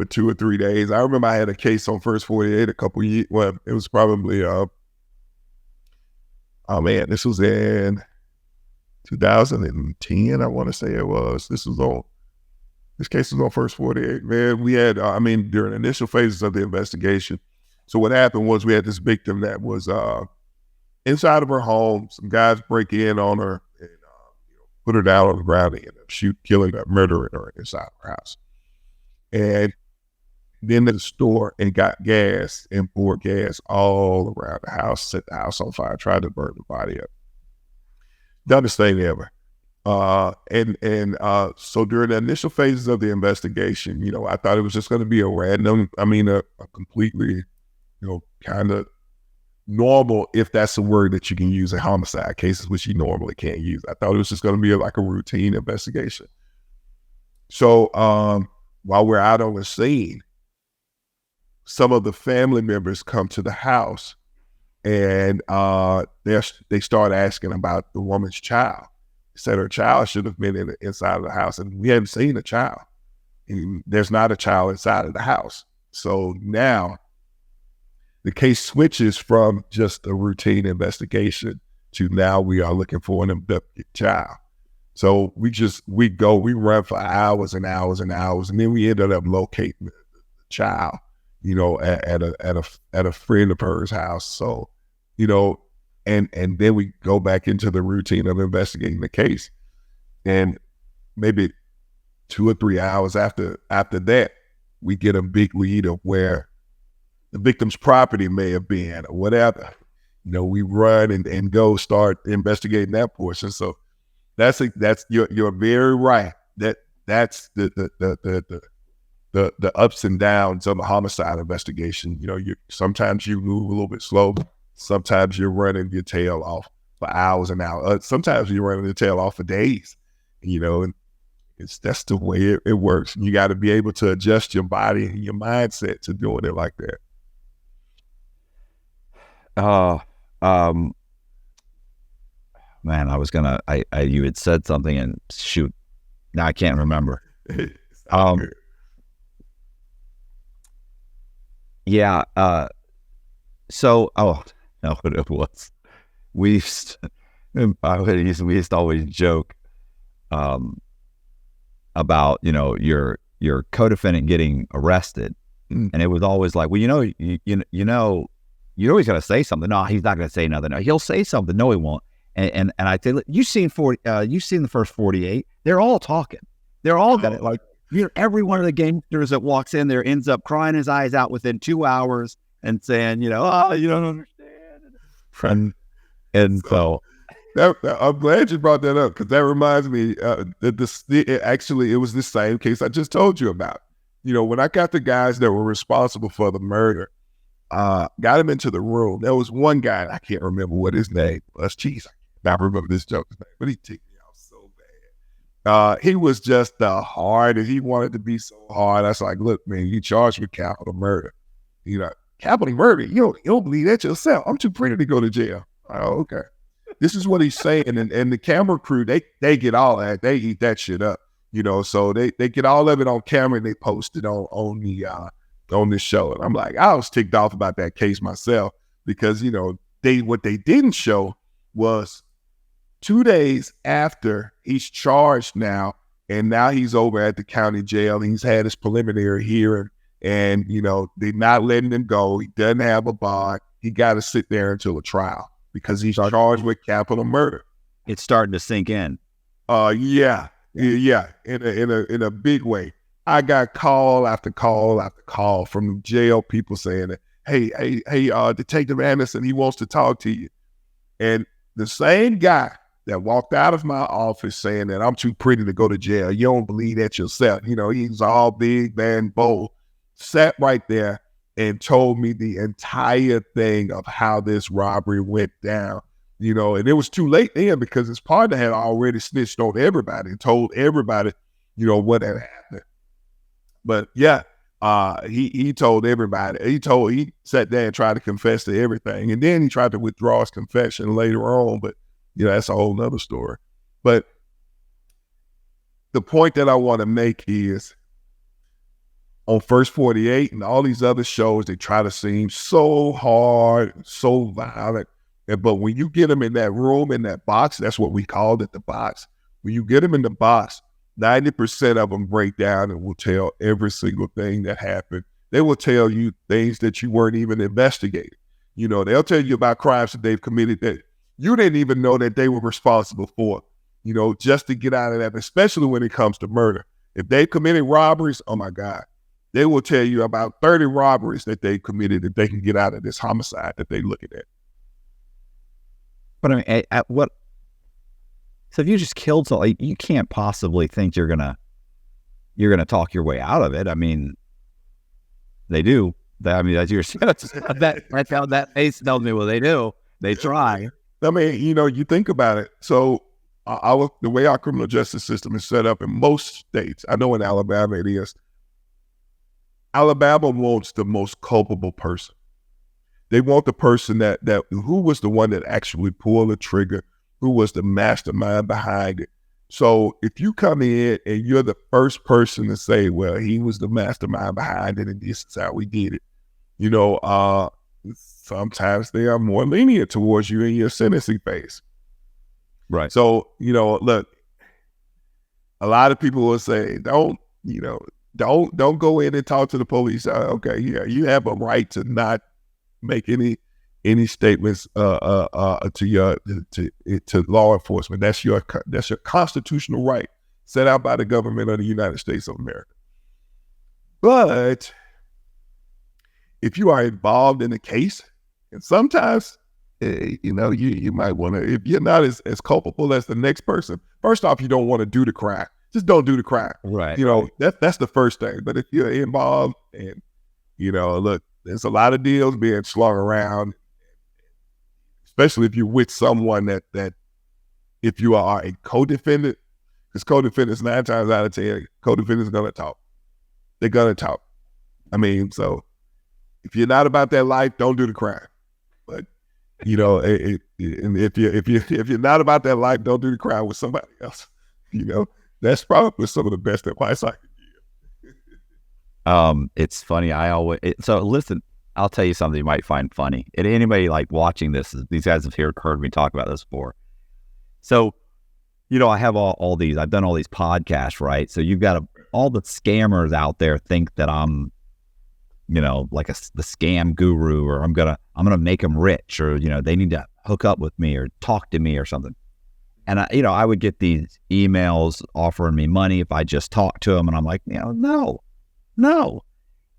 2 or 3 days. I remember I had a case on First 48 a couple years. Well, it was probably this was in 2010, I want to say it was. This case was on First 48. Man, we had, during initial phases of the investigation. So what happened was we had this victim that was inside of her home. Some guys break in on her and put her down on the ground and end up killing her, murdering her inside her house. And then to the store and got gas and poured gas all around the house, set the house on fire, tried to burn the body up. Dumbest thing ever. So during the initial phases of the investigation, I thought it was just going to be a completely, kind of normal, if that's a word that you can use in homicide cases, which you normally can't use. I thought it was just going to be like a routine investigation. So while we're out on the scene, some of the family members come to the house, and they start asking about the woman's child. They said her child should have been inside of the house, and we hadn't seen a child. And there's not a child inside of the house. So now the case switches from just a routine investigation to now we are looking for an abducted child. So we run for hours and hours and hours, and then we ended up locating the child, at a friend of hers house. So, and then we go back into the routine of investigating the case. And maybe 2 or 3 hours after that, we get a big lead of where the victim's property may have been or whatever. We run and go start investigating that portion. So you're very right. That's the ups and downs of a homicide investigation. Sometimes you move a little bit slow. Sometimes you're running your tail off for hours and hours. Sometimes you're running your tail off for days. And that's the way it works. You got to be able to adjust your body and your mindset to doing it like that. Man, you had said something, and shoot, now I can't remember. So, oh, no, what it was. We used to always joke about, your co-defendant getting arrested. And it was always like, well, you always got to say something. No, he's not going to say nothing. No, he'll say something. No, he won't. And I tell you, you've seen the first 48. They're all talking. They're all got it. Like, every one of the gangsters that walks in there ends up crying his eyes out within 2 hours and saying, oh, you don't understand. And so I'm glad you brought that up, because that reminds me that it was the same case I just told you about. When I got the guys that were responsible for the murder, got him into the room. There was one guy, I can't remember what his name was. Jeez, I remember this joke's name, but he ticked me off so bad. He was just hard, and he wanted to be so hard. I was like, look, man, you charged with capital murder. Capital murder? You don't believe that yourself. I'm too pretty to go to jail. Oh, okay. This is what he's saying, and the camera crew, they get all that. They eat that shit up, so they get all of it on camera, and they post it on this show. And I'm like, I was ticked off about that case myself, because, what they didn't show was 2 days after he's charged now, and now he's over at the county jail, and he's had his preliminary hearing, and, they're not letting him go. He doesn't have a bond. He got to sit there until a trial, because he's charged with capital murder. It's starting to sink in. Yeah, in a big way. I got call after call after call from jail people saying that, hey, Detective Anderson, he wants to talk to you. And the same guy that walked out of my office saying that I'm too pretty to go to jail, you don't believe that yourself. He's all big, man, bold, sat right there and told me the entire thing of how this robbery went down. And it was too late then, because his partner had already snitched on everybody and told everybody, what had happened. But yeah, he told everybody. He sat there and tried to confess to everything, and then he tried to withdraw his confession later on. But that's a whole nother story. But the point that I want to make is, on First 48 and all these other shows, they try to seem so hard, so violent. But when you get them in that room, in that box, that's what we called it, the box. When you get them in the box, 90% of them break down and will tell every single thing that happened. They will tell you things that you weren't even investigating. They'll tell you about crimes that they've committed that you didn't even know that they were responsible for, just to get out of that, especially when it comes to murder. If they committed robberies, oh my God, they will tell you about 30 robberies that they committed that they can get out of this homicide that they're looking at. But I mean, at what? So if you just killed somebody, you can't possibly think you're gonna talk your way out of it. I mean, they do. As you're that face tells me, well, they do. They try. I mean, you think about it. So the way our criminal justice system is set up in most states, I know in Alabama it is. Alabama wants the most culpable person. They want the person that who was the one that actually pulled the trigger, who was the mastermind behind it. So if you come in and you're the first person to say, well, he was the mastermind behind it and this is how we did it, sometimes they are more lenient towards you in your sentencing phase. Right. So, look, a lot of people will say, don't go in and talk to the police. Okay, yeah, you have a right to not make any statements to law enforcement. That's your constitutional right set out by the government of the United States of America. But if you are involved in a case, and sometimes you might want to, if you're not as culpable as the next person, first off, you don't want to do the crime. Just don't do the crime. Right. That's the first thing. But if you're involved and, look, there's a lot of deals being slung around, especially if you're with someone that if you are a co-defendant, because co-defendants 9 times out of 10, co-defendants are going to talk. They're going to talk. I mean, so if you're not about that life, don't do the crime. But, and if you're not about that life, don't do the crime with somebody else. That's probably some of the best advice I could give. It's funny. So listen, I'll tell you something you might find funny. And anybody like watching this, these guys have heard me talk about this before. So, I have all these, I've done all these podcasts, right? So you've got all the scammers out there think that I'm, like the scam guru, or I'm gonna make them rich, or, they need to hook up with me or talk to me or something. And I would get these emails offering me money if I just talk to them. And I'm like, no.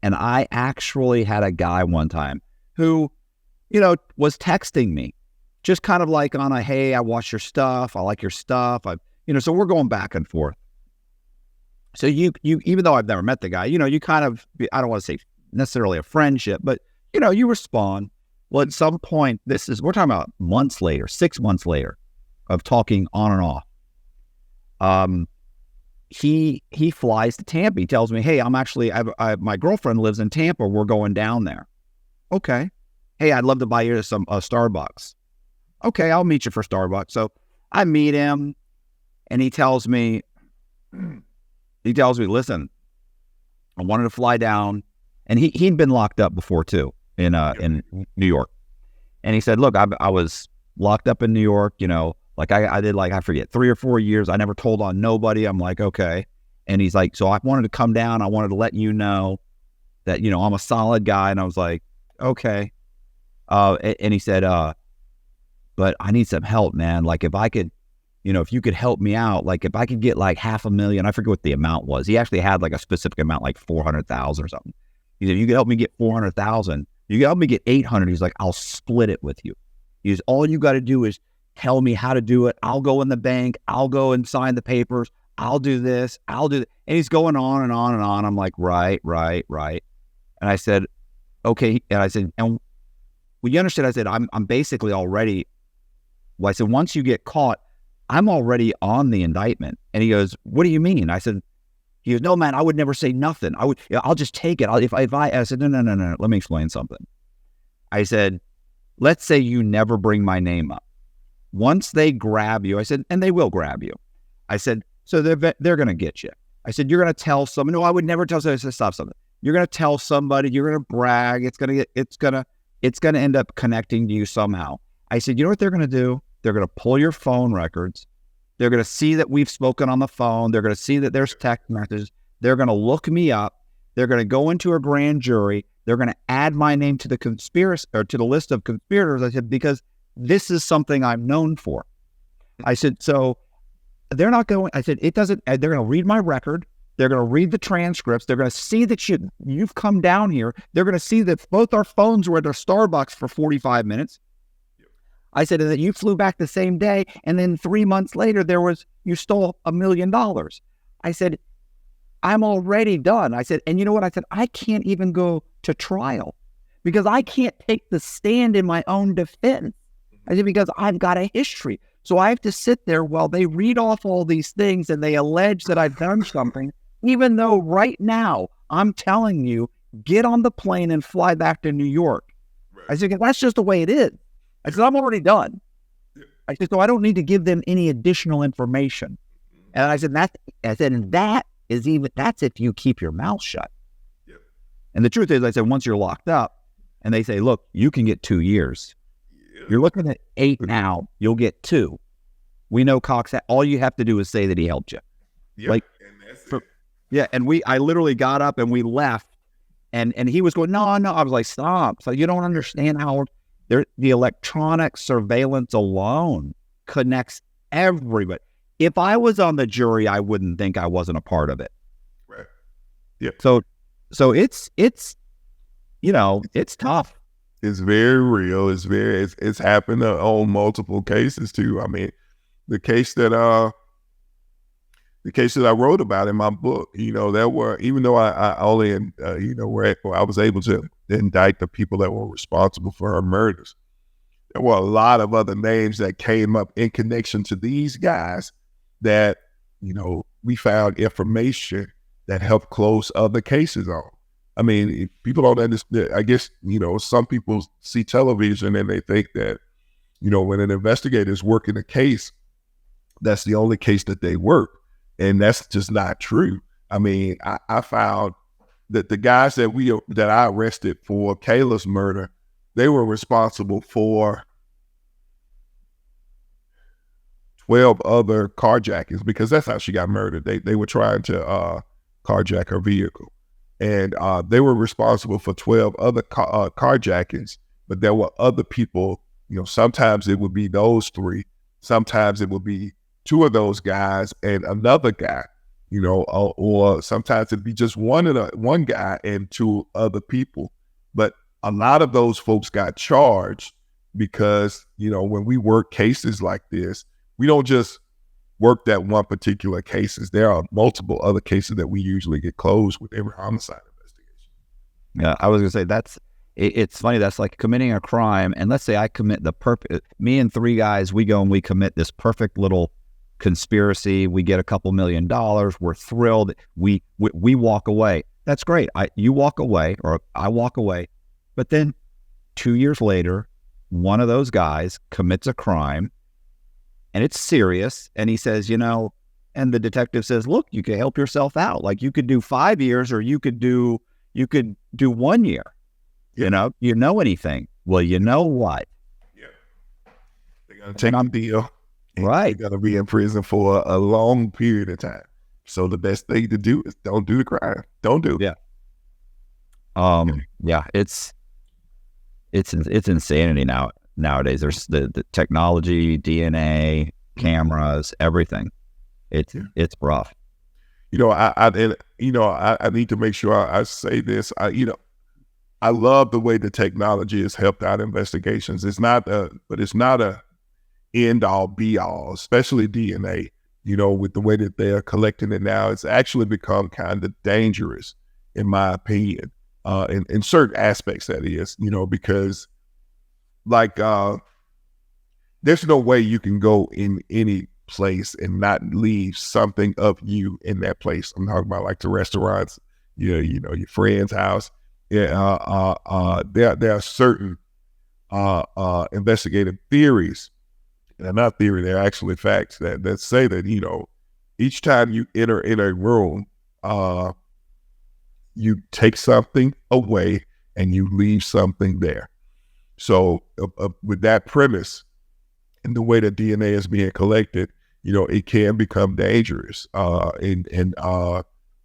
And I actually had a guy one time who, was texting me, just kind of like on a, hey, I watch your stuff. I like your stuff. So we're going back and forth. So you, even though I've never met the guy, you kind of, I don't want to say necessarily a friendship, but, you respond. Well, at some point, we're talking about months later, 6 months later of talking on and off. He flies to Tampa. He tells me, hey, I'm actually, my girlfriend lives in Tampa. We're going down there. Okay. Hey, I'd love to buy you some Starbucks. Okay, I'll meet you for Starbucks. So I meet him, and he tells me, listen, I wanted to fly down. And he'd been locked up before too in New York. And he said, look, I was locked up in New York, like I did, like, I forget, 3 or 4 years. I never told on nobody. I'm like, okay. And he's like, so I wanted to come down. I wanted to let you know that, I'm a solid guy. And I was like, okay. And he said, but I need some help, man. Like if I could, if you could help me out, like if I could get like $500,000, I forget what the amount was. He actually had like a specific amount, like 400,000 or something. He said, you could help me get 400,000. You can help me get 800. He's like, I'll split it with you. He's all you got to do is tell me how to do it. I'll go in the bank. I'll go and sign the papers. I'll do this. I'll do that. And he's going on and on and on. I'm like, right. And I said, okay. And I said, and well, you understand? I said, I'm basically already, well, I said, once you get caught, I'm already on the indictment. And he goes, what do you mean? I said, he goes, no, man, I would never say nothing. I'll just take it. I said, no. Let me explain something. I said, let's say you never bring my name up. Once they grab you, I said, and they will grab you. I said, so they're going to get you. I said, you're going to tell someone. No, I would never tell somebody. I said, stop something. You're going to tell somebody. You're going to brag. It's going to end up connecting to you somehow. I said, you know what they're going to do? They're going to pull your phone records. They're going to see that we've spoken on the phone. They're going to see that there's text messages. They're going to look me up. They're going to go into a grand jury. They're going to add my name to the conspiracy or to the list of conspirators. I said, because this is something I'm known for. I said, so they're not going, I said, it doesn't, they're going to read my record. They're going to read the transcripts. They're going to see that you've come down here. They're going to see that both our phones were at a Starbucks for 45 minutes. I said, and that you flew back the same day, and then 3 months later, you stole $1 million. I said, I'm already done. I said, and you know what? I said, I can't even go to trial because I can't take the stand in my own defense. I said, because I've got a history. So I have to sit there while they read off all these things and they allege that I've done something, even though right now I'm telling you, get on the plane and fly back to New York. Right. I said, that's just the way it is. I said, I'm already done. I said, so I don't need to give them any additional information. And I said, that's if you keep your mouth shut. Yep. And the truth is, I said, once you're locked up and they say, look, you can get 2 years. Yep. You're looking at 8 now, you'll get 2. We know Cox, all you have to do is say that he helped you. Yep. Like, and that's it. Yeah. And I literally got up and we left and he was going, no. I was like, stop. So you don't understand how the electronic surveillance alone connects everybody. If I was on the jury, I wouldn't think I wasn't a part of it. Right. Yeah. So it's tough. It's very real. It's happened on multiple cases too. I mean, the case that I wrote about in my book, there were, even though I only, where I was able to indict the people that were responsible for her murders, there were a lot of other names that came up in connection to these guys that, we found information that helped close other cases on. I mean, if people don't understand, I guess, some people see television and they think that, when an investigator is working a case, that's the only case that they work. And that's just not true. I mean, I found the guys that I arrested for Kayla's murder, they were responsible for 12 other carjackings, because that's how she got murdered. They were trying to carjack her vehicle, and they were responsible for 12 other carjackings. But there were other people. Sometimes it would be those three. Sometimes it would be two of those guys and another guy. Or sometimes it'd be just one guy and two other people. But a lot of those folks got charged because, when we work cases like this, we don't just work that one particular cases. There are multiple other cases that we usually get closed with every homicide investigation. Yeah, I was gonna say it's funny. That's like committing a crime. And let's say I commit me and three guys, we go and we commit this perfect little conspiracy. We get a couple $1 million. We're thrilled. We walk away. That's great. You walk away, or I walk away. But then 2 years later, one of those guys commits a crime, and it's serious. And he says, and the detective says, look, you can help yourself out. Like, you could do 5 years, or you could do 1 year. Yeah. You know anything? Well, you know what? Yeah. They're going to take the deal. Right. You're going to be in prison for a long period of time. So the best thing to do is don't do the crime. Don't do it. Yeah. Yeah. It's insanity nowadays. There's the technology, DNA, cameras, everything. It's rough. I need to make sure I say this. I love the way the technology has helped out investigations. It's not a end all be all, especially DNA. With the way that they are collecting it now, it's actually become kind of dangerous, in my opinion, in certain aspects. That is, because there's no way you can go in any place and not leave something of you in that place. I'm talking about like the restaurants, your friend's house. Yeah, there are certain investigative theories. They're not theory, they're actually facts that say that, each time you enter in a room, you take something away and you leave something there. So with that premise and the way that DNA is being collected, it can become dangerous. And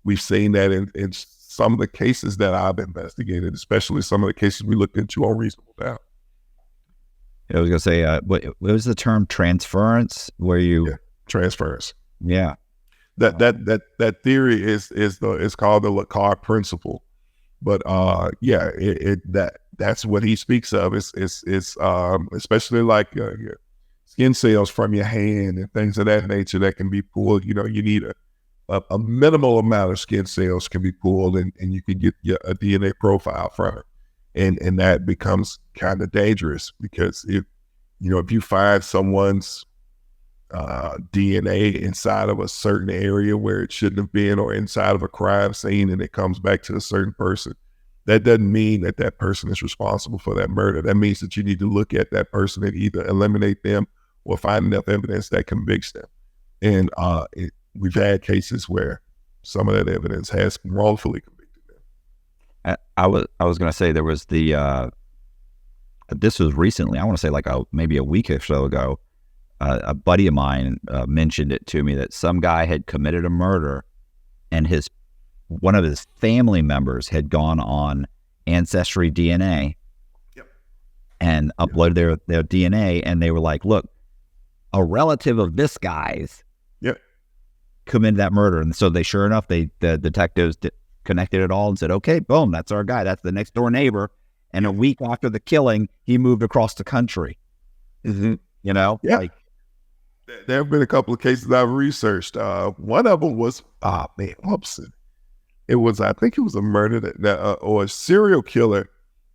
we've seen that in some of the cases that I've investigated, especially some of the cases we looked into on reasonable doubt. I was going to say, what was the term, transference? Transference. Yeah. That theory is called the Lacard principle. But that's what he speaks of. It's especially like skin cells from your hand and things of that nature that can be pulled. You need a minimal amount of skin cells can be pulled, and you can get a DNA profile from it. And that becomes kind of dangerous, because if you find someone's DNA inside of a certain area where it shouldn't have been, or inside of a crime scene, and it comes back to a certain person, that doesn't mean that person is responsible for that murder. That means that you need to look at that person and either eliminate them or find enough evidence that convicts them. And we've had cases where some of that evidence has wrongfully convicted them. I was going to say, there was this was recently, I want to say like maybe a week or so ago, a buddy of mine mentioned it to me, that some guy had committed a murder, and one of his family members had gone on Ancestry DNA and uploaded their DNA, and they were like, look, a relative of this guy's committed that murder. And so sure enough, the detectives connected it all and said, okay, boom, that's our guy. That's the next door neighbor. And a week after the killing, he moved across the country. Mm-hmm. Like, there have been a couple of cases I've researched. One of them was, it was, I think it was a murder or a serial killer,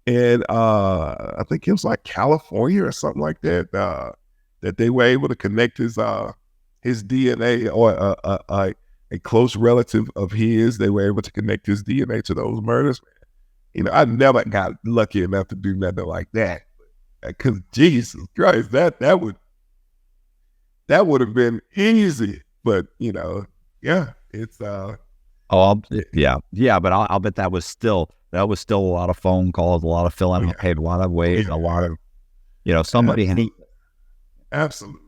and I think it was like California or something like that. That they were able to connect his DNA, or a close relative of his. They were able to connect his DNA to those murders. I never got lucky enough to do nothing like that, because Jesus Christ, that would have been easy. But it's But I'll bet that was still a lot of phone calls, a lot of filling out paper, a lot of wait, a lot of, somebody had, absolutely,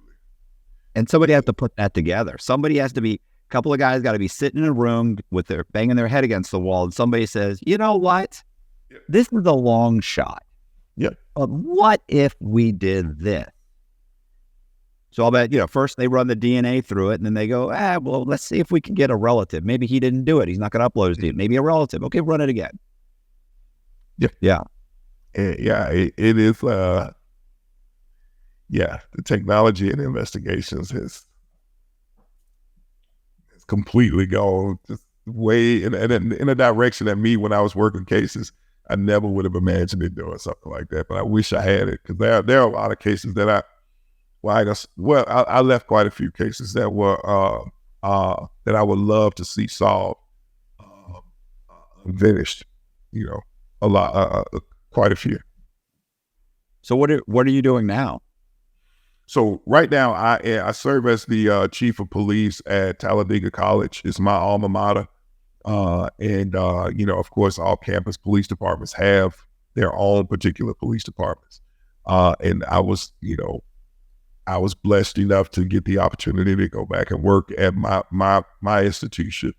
and somebody has to put that together. Somebody has to be, a couple of guys got to be sitting in a room with their banging their head against the wall, and somebody says, you know what, this is a long shot. Yeah. But what if we did this? So I'll bet, first they run the DNA through it, and then they go, well, let's see if we can get a relative. Maybe he didn't do it. He's not going to upload his DNA. Maybe a relative. Okay, run it again. Yeah. Yeah. It is, the technology and investigations has completely gone just way in a direction that me, when I was working cases, I never would have imagined it doing something like that. But I wish I had it, because there are a lot of cases that I left quite a few cases that were that I would love to see solved, finished. A lot, quite a few. So what are you doing now? So right now I serve as the chief of police at Talladega College. It's my alma mater, and of course, all campus police departments have their own particular police departments, and I was blessed enough to get the opportunity to go back and work at my institution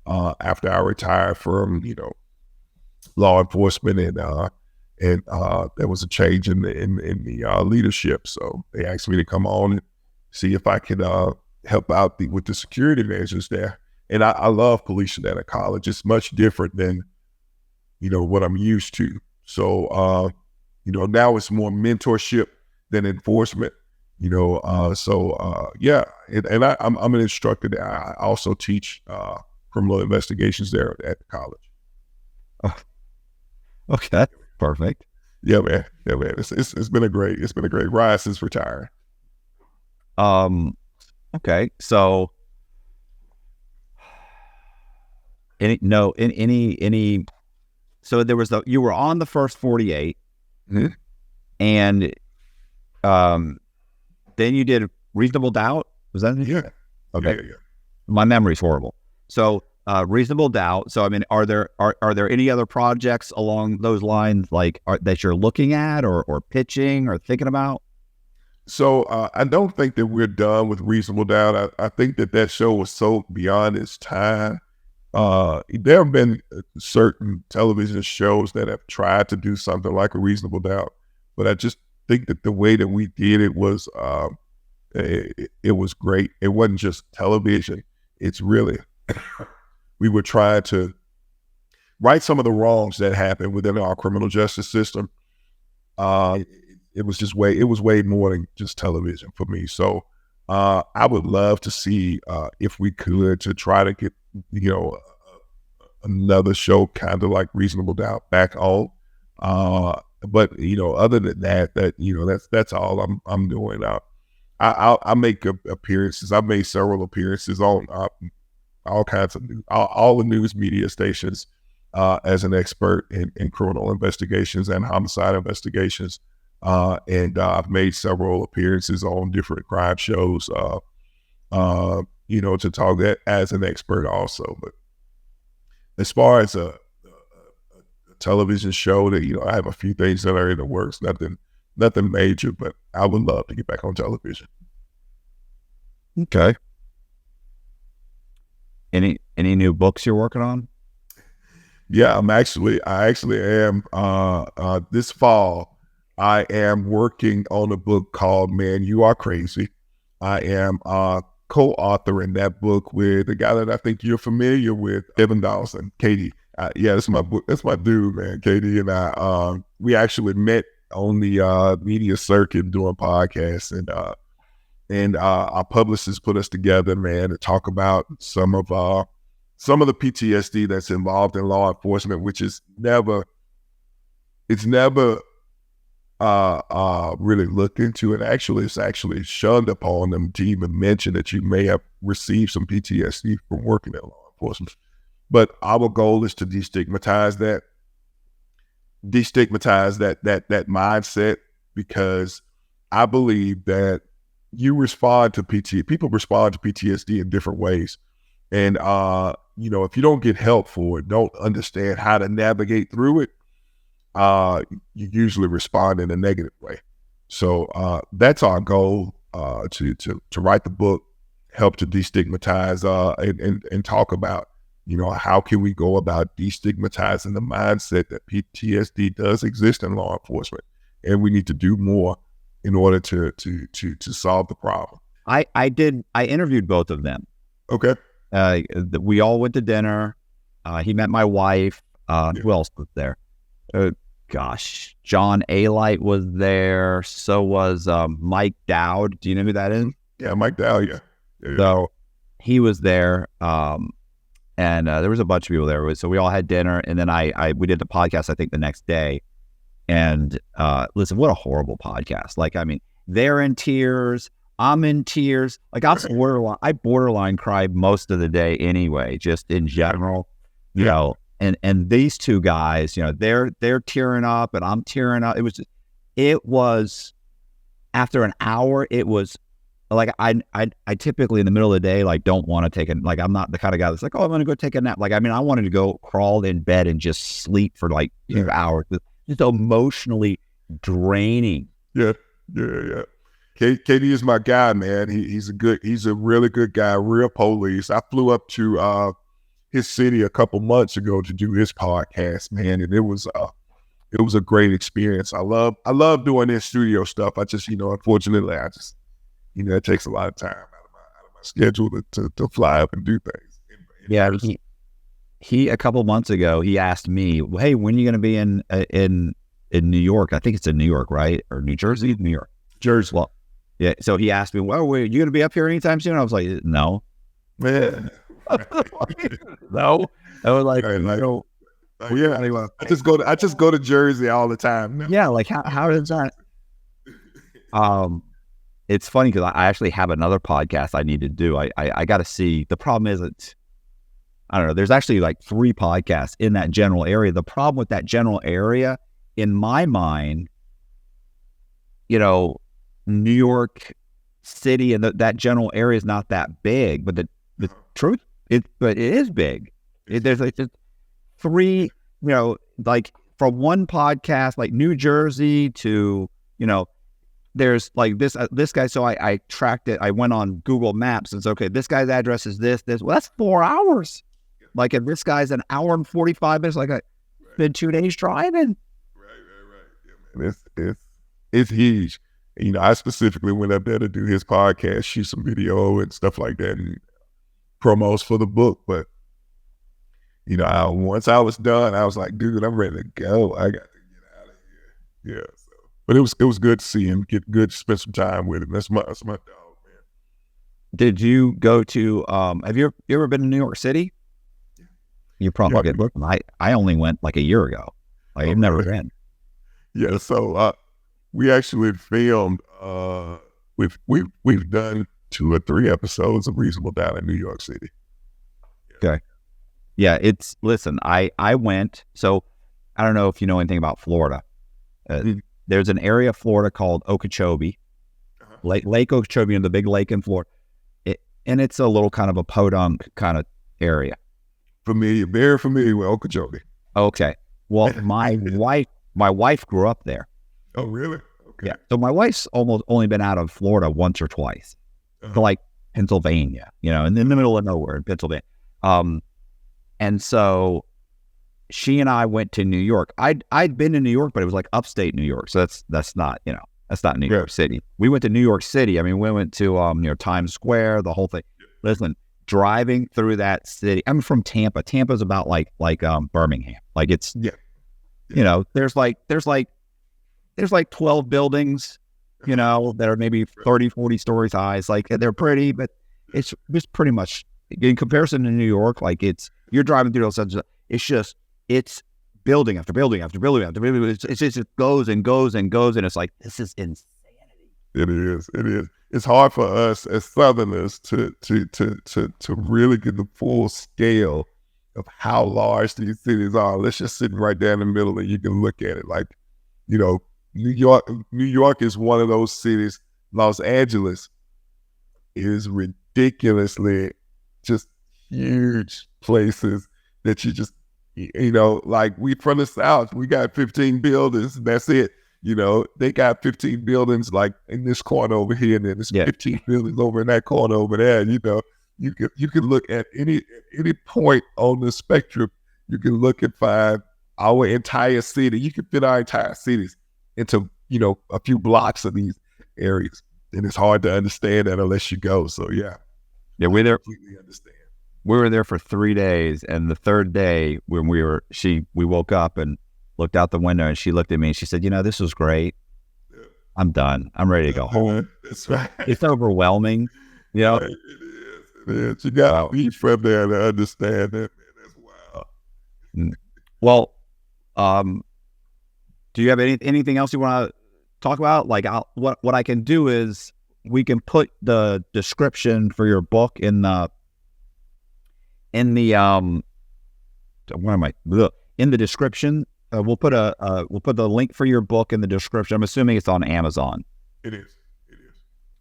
after I retired from law enforcement, and there was a change in the leadership. So they asked me to come on and see if I could help out with the security measures there. And I love policing at a college. It's much different than what I'm used to. So now it's more mentorship than enforcement. And I'm an instructor there. I also teach criminal investigations there at the college. Oh, okay, perfect. Yeah, man. It's been a great ride since retiring. Okay, so so there was you were on the first 48, mm-hmm. and then you did Reasonable Doubt. Was that it? Yeah. Okay. Yeah. My memory's horrible. So Reasonable Doubt. So I mean, are there any other projects along those lines that you're looking at or pitching or thinking about? So I don't think that we're done with Reasonable Doubt. I think that show was so beyond its time. There have been certain television shows that have tried to do something like a Reasonable Doubt, but I just think that the way that we did it was it was great. It wasn't just television. It's really we were trying to right some of the wrongs that happened within our criminal justice system. It was way more than just television for me. So I would love to see if we could to try to get another show kind of like Reasonable Doubt back on. But other than that's all I'm doing. I make appearances. I've made several appearances on all kinds of all the news media stations as an expert in criminal investigations and homicide investigations. And I've made several appearances on different crime shows. To talk that as an expert also. But as far as a television show, that I have a few things that are in the works. Nothing major, but I would love to get back on television. Okay. Any new books you're working on? Yeah, I actually am. This fall, I am working on a book called "Man, You Are Crazy." I am co-authoring that book with a guy that I think you're familiar with, Evan Dawson, Katie. That's my book. That's my dude, man. Katie and I, we actually met on the media circuit doing podcasts, and our publicist put us together, man, to talk about some of the PTSD that's involved in law enforcement, which is never really looked into, and it's actually shunned upon them to even mention that you may have received some PTSD from working in law enforcement. But our goal is to destigmatize that mindset, because I believe that people respond to PTSD in different ways. And if you don't get help for it, don't understand how to navigate through it, you usually respond in a negative way. So that's our goal, to write the book, help to destigmatize, and talk about, how can we go about destigmatizing the mindset that PTSD does exist in law enforcement, and we need to do more in order to solve the problem. I interviewed both of them. Okay. We all went to dinner. He met my wife. Who else was there? John Alight was there. So was Mike Dowd. Do you know who that is? Yeah, Mike Dowd. Yeah. So he was there. And there was a bunch of people there. So we all had dinner, and then we did the podcast, I think, the next day. And listen, what a horrible podcast. Like, I mean, they're in tears. I'm in tears. Like, I borderline cried most of the day anyway, just in general, you know. And these two guys, they're tearing up, and I'm tearing up. It was after an hour. It was like I typically in the middle of the day, like, don't want to take like, I'm not the kind of guy that's like, oh, I'm going to go take a nap. Like, I mean, I wanted to go crawl in bed and just sleep for like 2 hours. Just emotionally draining. Yeah. Katie is my guy, man. He's a really good guy, real police. I flew up to his city a couple months ago to do his podcast, man, and it was a great experience. I love doing this studio stuff. I just, unfortunately, it takes a lot of time out of my schedule to fly up and do things. Yeah, he a couple months ago, he asked me, hey, when are you going to be in New York? I think it's in New York, right? Or New Jersey? New York. Jersey. Well, yeah. So he asked me, well, are you going to be up here anytime soon? I was like, no. Man. No. I was like, no. Yeah. Anyway, I just go to Jersey all the time. Yeah. Like, how does that? It's funny because I actually have another podcast I need to do. I got to see. The problem is I don't know. There's actually like 3 podcasts in that general area. The problem with that general area, in my mind, New York City and that general area is not that big, but the truth, it is big. There's like just 3, like from one podcast, like New Jersey to, there's like this guy. So I tracked it. I went on Google Maps and said, okay, this guy's address is this. Well, that's 4 hours. Like, if this guy's an hour and 45 minutes, like, been 2 days driving. Right. Yeah, man. It's huge. I specifically went up there to do his podcast, shoot some video and stuff like that, and promos for the book. But once I was done, I was like, dude, I'm ready to go. I got to get out of here. Yeah. So, but it was good to see him, get good to spend some time with him. That's my dog, man. Did you go to? Have you ever been to New York City? You probably did. Look, I only went like a year ago. Like, I've never been. Yeah, so we actually filmed. We've done 2 or 3 episodes of Reasonable Doubt in New York City. Yeah. Okay. Yeah, listen. I went. So I don't know if you know anything about Florida. There's an area of Florida called Okeechobee, Lake Okeechobee, and the big lake in Florida, and it's a little kind of a podunk kind of area. Very familiar with Okeechobee. Okay. Well, my wife grew up there. Oh, really? Okay. Yeah. So my wife's almost only been out of Florida once or twice, to like Pennsylvania, in the middle of nowhere in Pennsylvania. And so she and I went to New York. I'd been to New York, but it was like upstate New York. So that's not, that's not New York City. We went to New York City. I mean, we went to Times Square, the whole thing. Listen, driving through that city. I'm from Tampa. Tampa's about like Birmingham. Like, it's there's like 12 buildings, that are maybe 30, 40 stories high. It's like, they're pretty, but it's just pretty much in comparison to New York. Like, you're driving through those, it's building after building after building after building. It just goes and goes and goes, and it's like, this is insanity. It is. It's hard for us as Southerners to really get the full scale of how large these cities are. Let's just sit right there in the middle and you can look at it. Like, New York is one of those cities. Los Angeles is ridiculously just huge places that you just, like we from the South, we got 15 buildings, and that's it. They got 15 buildings like in this corner over here, and then there's 15 buildings over in that corner over there. You can look at any point on the spectrum. You can look and find our entire city. You can fit our entire cities into a few blocks of these areas, and it's hard to understand that unless you go. So we're there. Completely understand. We were there for 3 days, and the third day when we woke up and looked out the window, and she looked at me and she said, "This was great. I'm done. I'm ready to go home." That's right. It's overwhelming. Right. It is. You got to be from there to understand that, man. That's wild. Well, do you have anything else you want to talk about? Like, what I can do is we can put the description for your book in the description. We'll put the link for your book in the description. I'm assuming it's on Amazon. It is.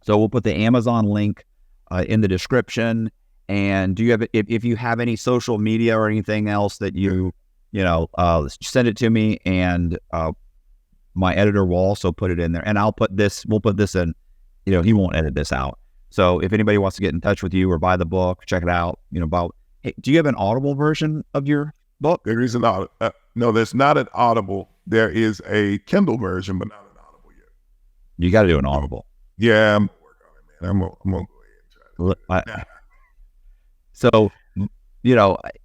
So we'll put the Amazon link in the description. And do you have, if you have any social media or anything else that send it to me, and my editor will also put it in there. And we'll put this in, he won't edit this out. So if anybody wants to get in touch with you or buy the book, check it out, hey, do you have an Audible version of your book? There is an Audible. No, there's not an Audible. There is a Kindle version, but not an Audible yet. You got to do an Audible. Yeah, I'm gonna work on it, man. I'm gonna go ahead and try to. So,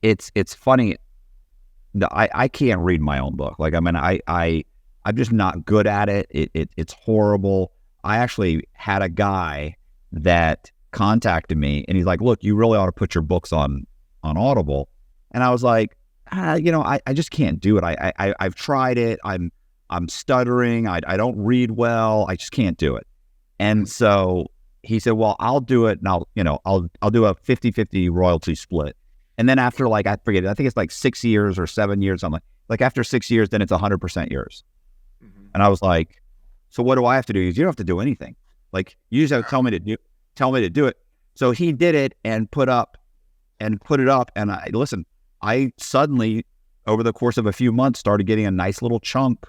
it's funny. I can't read my own book. Like, I mean, I'm just not good at it. It's horrible. I actually had a guy that contacted me, and he's like, "Look, you really ought to put your books on Audible." And I was like, I just can't do it. I've tried it. I'm stuttering. I don't read well. I just can't do it. And so he said, "Well, I'll do it, and I'll do a 50-50 royalty split." And then after, like, I forget, I think it's like 6 years or 7 years. I'm like after 6 years, then it's 100% yours. Mm-hmm. And I was like, "So what do I have to do?" He goes, "You don't have to do anything. Like, you just have to tell me to do it." So he did it and put it up. And I suddenly, over the course of a few months, started getting a nice little chunk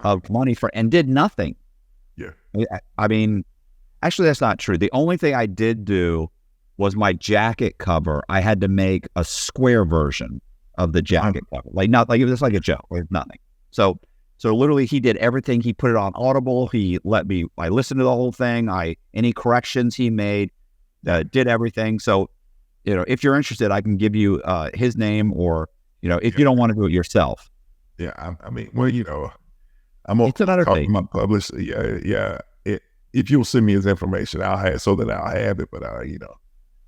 of money and did nothing. Yeah. I mean, actually, that's not true. The only thing I did do was my jacket cover. I had to make a square version of the jacket cover. Like, not like it was like a joke, like nothing. So literally he did everything. He put it on Audible. I listened to the whole thing. Any corrections he made, did everything. So, if you're interested, I can give you his name, or, if you don't want to do it yourself. Yeah. I mean, well, I'm going to talk to my publisher. Yeah. If you'll send me his information, I'll have it. But,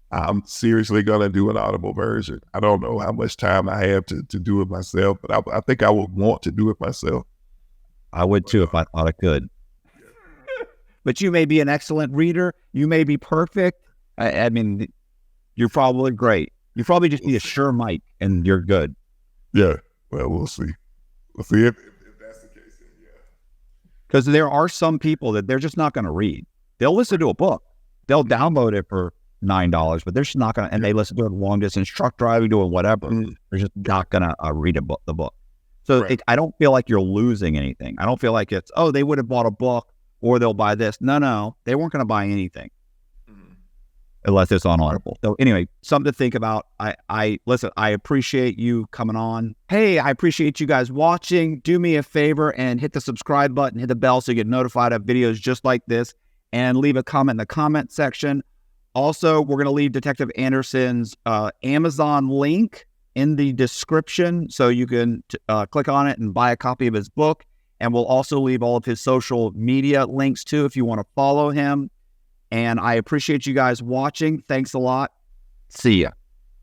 I'm seriously going to do an Audible version. I don't know how much time I have to do it myself, but I think I would want to do it myself. I would too, if I thought I could. But you may be an excellent reader. You may be perfect. I mean, you're probably great. You probably just need a sure mic, and you're good. Yeah. Well, we'll see. We'll see if that's the case. Then, yeah. Because there are some people that they're just not going to read. They'll listen to a book. They'll download it for $9, but they're just not going to, and they listen to it long distance truck driving, doing whatever. They're just not going to read the book. So I don't feel like you're losing anything. I don't feel like it's, they would have bought a book or they'll buy this. No, they weren't going to buy anything unless it's on Audible. So anyway, something to think about. Listen, I appreciate you coming on. Hey, I appreciate you guys watching. Do me a favor and hit the subscribe button, hit the bell so you get notified of videos just like this, and leave a comment in the comment section. Also, we're going to leave Detective Anderson's Amazon link in the description, so you can click on it and buy a copy of his book. And we'll also leave all of his social media links too, if you want to follow him. And I appreciate you guys watching. Thanks a lot. See ya.